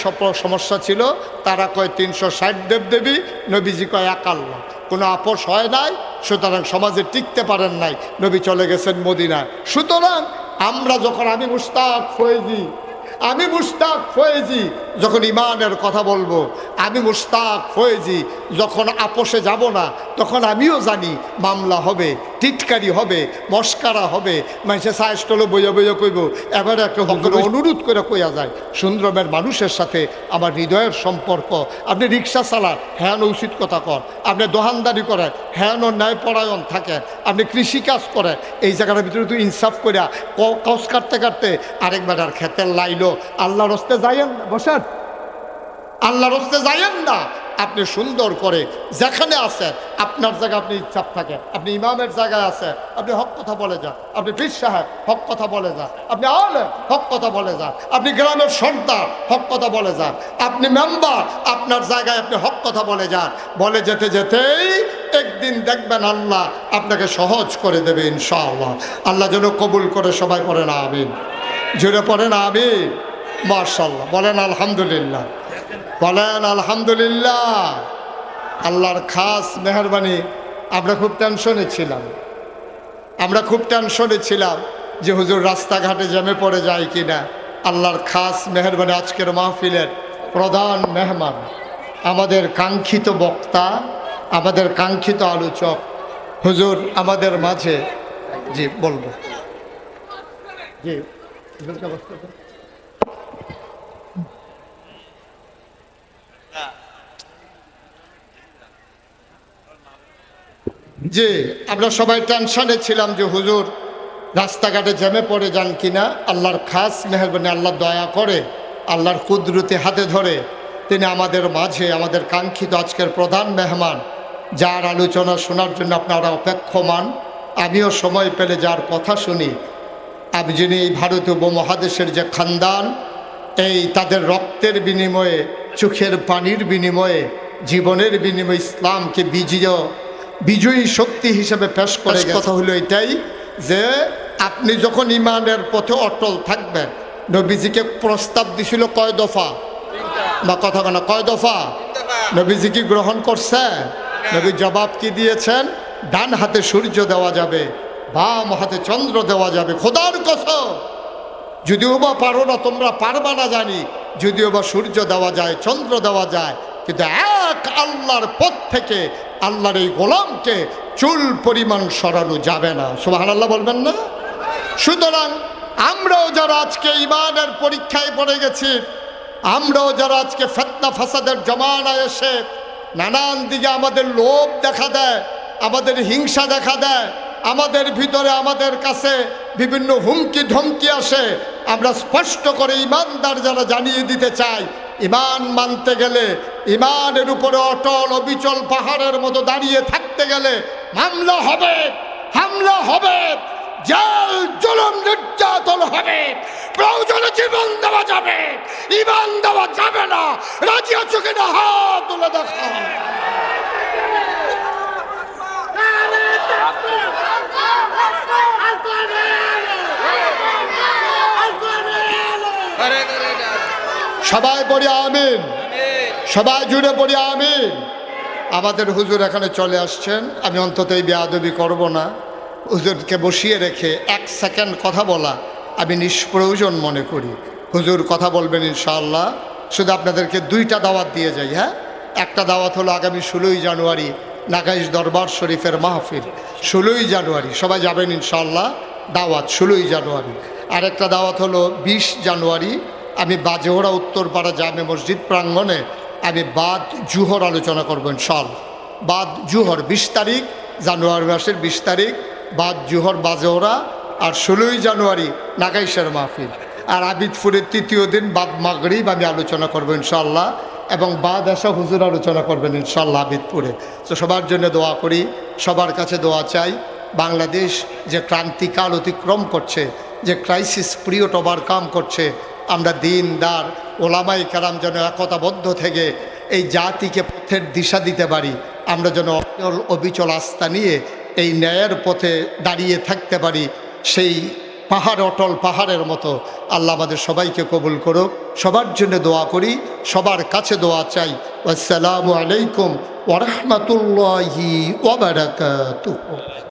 সমস্যা ছিল, তারা কয় 360 দেবদেবী, নবীজি কয় এক আল্লাহ। কোনো আপোষ হয় নাই, সুতরাং সমাজে টিকতে পারেন নাই, নবী চলে গেছেন মদিনায়। সুতরাং আমরা যখন, আমি মুশতাক ফয়েজি যখন ইমানের কথা বলবো, আমি মুশতাক ফয়েজি যখন আপোষে যাব না, তখন আমিও জানি মামলা হবে, টিটকারি হবে, মস্কারা হবে, মানুষে সাইস্টলে বইয়া বইয়া কইব। এবারে একটা অনুরোধ করে কইয়া যায়, সুন্দরমের মানুষের সাথে আমার হৃদয়ের সম্পর্ক। আপনি রিক্সা চালান, হ্যাঁ উচিত কথা কর। আপনি দোকানদারি করেন, হ্যাঁ ন্যায়পরায়ণ থাকেন। আপনি কৃষিকাজ করেন, এই জায়গাটার ভিতরে তুই ইনসাফ করিয়া কস কাটতে কাটতে আরেকবার আর খেতের লাইলো। আল্লাহর রাস্তায় যাইয়েন না, বসেন, আল্লাহর রাস্তায় যাইয়েন না। আপনি সুন্দর করে যেখানে আছেন, আপনার জায়গায় আপনি ইনসাফ থাকেন। আপনি ইমামের জায়গায় আছেন, আপনি হক কথা বলে যান। আপনি পীর সাহেব, হক কথা বলে যান। আপনি আলেম, হক কথা বলে যান। আপনি গ্রামের সর্দার, হক কথা বলে যান। আপনি মেম্বার, আপনার জায়গায় আপনি হক কথা বলে যান। বলে যেতে যেতেই একদিন দেখবেন আল্লাহ আপনাকে সহজ করে দেবে ইনশাআল্লাহ। আল্লাহ যেন কবুল করে। সবাই পড়েন আমিন, জোরে পড়েন আমিন। মাশাআল্লাহ, বলেন আলহামদুলিল্লাহ, বলেন আলহামদুলিল্লাহ। আল্লাহর খাস মেহরবানি। আমরা খুব টেনশনে ছিলাম যে হুজুর রাস্তাঘাটে জ্যামে পড়ে যায় কিনা। আল্লাহর খাস মেহরবানি, আজকের মাহফিলের প্রধান মেহমান, আমাদের কাঙ্ক্ষিত বক্তা, আমাদের কাঙ্ক্ষিত আলোচক হুজুর আমাদের মাঝে। জি বলবো, জি জি, আমরা সবাই টেনশনে ছিলাম যে হুজুর রাস্তাঘাটে জ্যামে পড়ে যান কিনা। আল্লাহর খাস মেহরবানি, আল্লাহ দয়া করে, আল্লাহর কুদরতি হাতে ধরে তিনি আমাদের মাঝে, আমাদের কাঙ্ক্ষিত আজকের প্রধান মেহমান, যার আলোচনা শোনার জন্য আপনারা অপেক্ষমান। আমিও সময় পেলে যার কথা শুনি, আপনি যিনি এই ভারতীয় উপমহাদেশের যে খানদান, এই তাদের রক্তের বিনিময়ে চোখের পানির বিনিময়ে, জীবনের বিনিময়ে ইসলামকে বিজয়ী শক্তি হিসেবে পেশ করে। কথা হলো এটাই যে আপনি যখন ইমানের পথে অটল থাকবেন, নবীজিকে প্রস্তাব দিছিল কয় দফা বা কথা কেন কয় দফা, নবীজি কি গ্রহণ করছে? নবী জবাব কি দিয়েছেন? ডান হাতে সূর্য দেওয়া যাবে, বাম হাতে চন্দ্র দেওয়া যাবে। খোদার কসম, যদিও বা পারো না, তোমরা পারবা না জানি, যদিও বা সূর্য দেওয়া যায়, চন্দ্র দেওয়া যায়, কিন্তু এক আল্লাহর পথ থেকে আল্লাহর এই গোলামকে চুল পরিমাণ সরানো যাবে না। সুবহানাল্লাহ বলবেন না? সুতরাং আমরাও যারা আজকে ইমানের পরীক্ষায় পড়ে গেছি, আমরাও যারা আজকে ফিতনা ফাসাদের জমানায় এসে নানান দিকে আমাদের লোভ দেখা দেয়, আমাদের হিংসা দেখা দেয়, আমাদের ভিতরে আমাদের কাছে বিভিন্ন হুমকি ধমকি আসে, আমরা স্পষ্ট করে ইমানদার যারা জানিয়ে দিতে চাই, ইমান মানতে গেলে, ইমানের উপরে অটল অবিচল পাহাড়ের মতো দাঁড়িয়ে থাকতে গেলে মামলা হবে, হামলা হবে, জেল জুলুম নির্যাতন হবে, প্রয়োজনে জীবন দেওয়া যাবে, ইমান দেওয়া যাবে না। রাজি আছো কিনা হাত তুলে দেখো। সবাই পড়ি আমিন, সবাই জুড়ে পড়ি আমিন। আমাদের হুজুর এখানে চলে আসছেন, আমি অন্তত এই বেয়াদবি করব না। হুজুরকে বসিয়ে রেখে এক সেকেন্ড কথা বলা আমি নিষ্প্রয়োজন মনে করি। হুজুর কথা বলবেন ইনশাআল্লাহ। শুধু আপনাদেরকে দুইটা দাওয়াত দিয়ে যাই। হ্যাঁ, একটা দাওয়াত হলো আগামী 16ই জানুয়ারি নাগাইশ দরবার শরীফের মাহফিল, 16ই জানুয়ারি সবাই যাবেন ইনশাআল্লাহ, দাওয়াত 16ই জানুয়ারি। আরেকটা দাওয়াত হলো 20 জানুয়ারি আমি বাজেহরা উত্তরপাড়া জামে মসজিদ প্রাঙ্গণে আমি বাদ জুহর আলোচনা করবো ইনশাআল্লাহ। বাদ জুহর 20 তারিখ, জানুয়ারি মাসের 20 তারিখ বাদ জুহর বাজেহরা, আর 16ই জানুয়ারি নাগাইশের মাহফিল। আর আবিদপুরের তৃতীয় দিন বাদ মাগরিব আমি আলোচনা করবো ইনশাআল্লাহ, এবং বাদ আসা হুজুর আলোচনা করবেন ইনশাআল্লাহ আবিদপুরে। তো সবার জন্য দোয়া করি, সবার কাছে দোয়া চাই। বাংলাদেশ যে ক্রান্তিকাল অতিক্রম করছে, যে ক্রাইসিস পিরিয়ড ওভারকাম করছে, আমরা দিনদার ওলামাই কারাম যেন একতাবদ্ধ থেকে এই জাতিকে পথের দিশা দিতে পারি। আমরা যেন অটল অবিচল আস্থা নিয়ে এই ন্যায়ের পথে দাঁড়িয়ে থাকতে পারি, সেই পাহাড় অটল পাহাড়ের মতো। আল্লাহ আমাদের সবাইকে কবুল করুক। সবার জন্য দোয়া করি, সবার কাছে দোয়া চাই। আসসালামু আলাইকুম ওয়া রাহমাতুল্লাহি ওয়া বারাকাতুহু।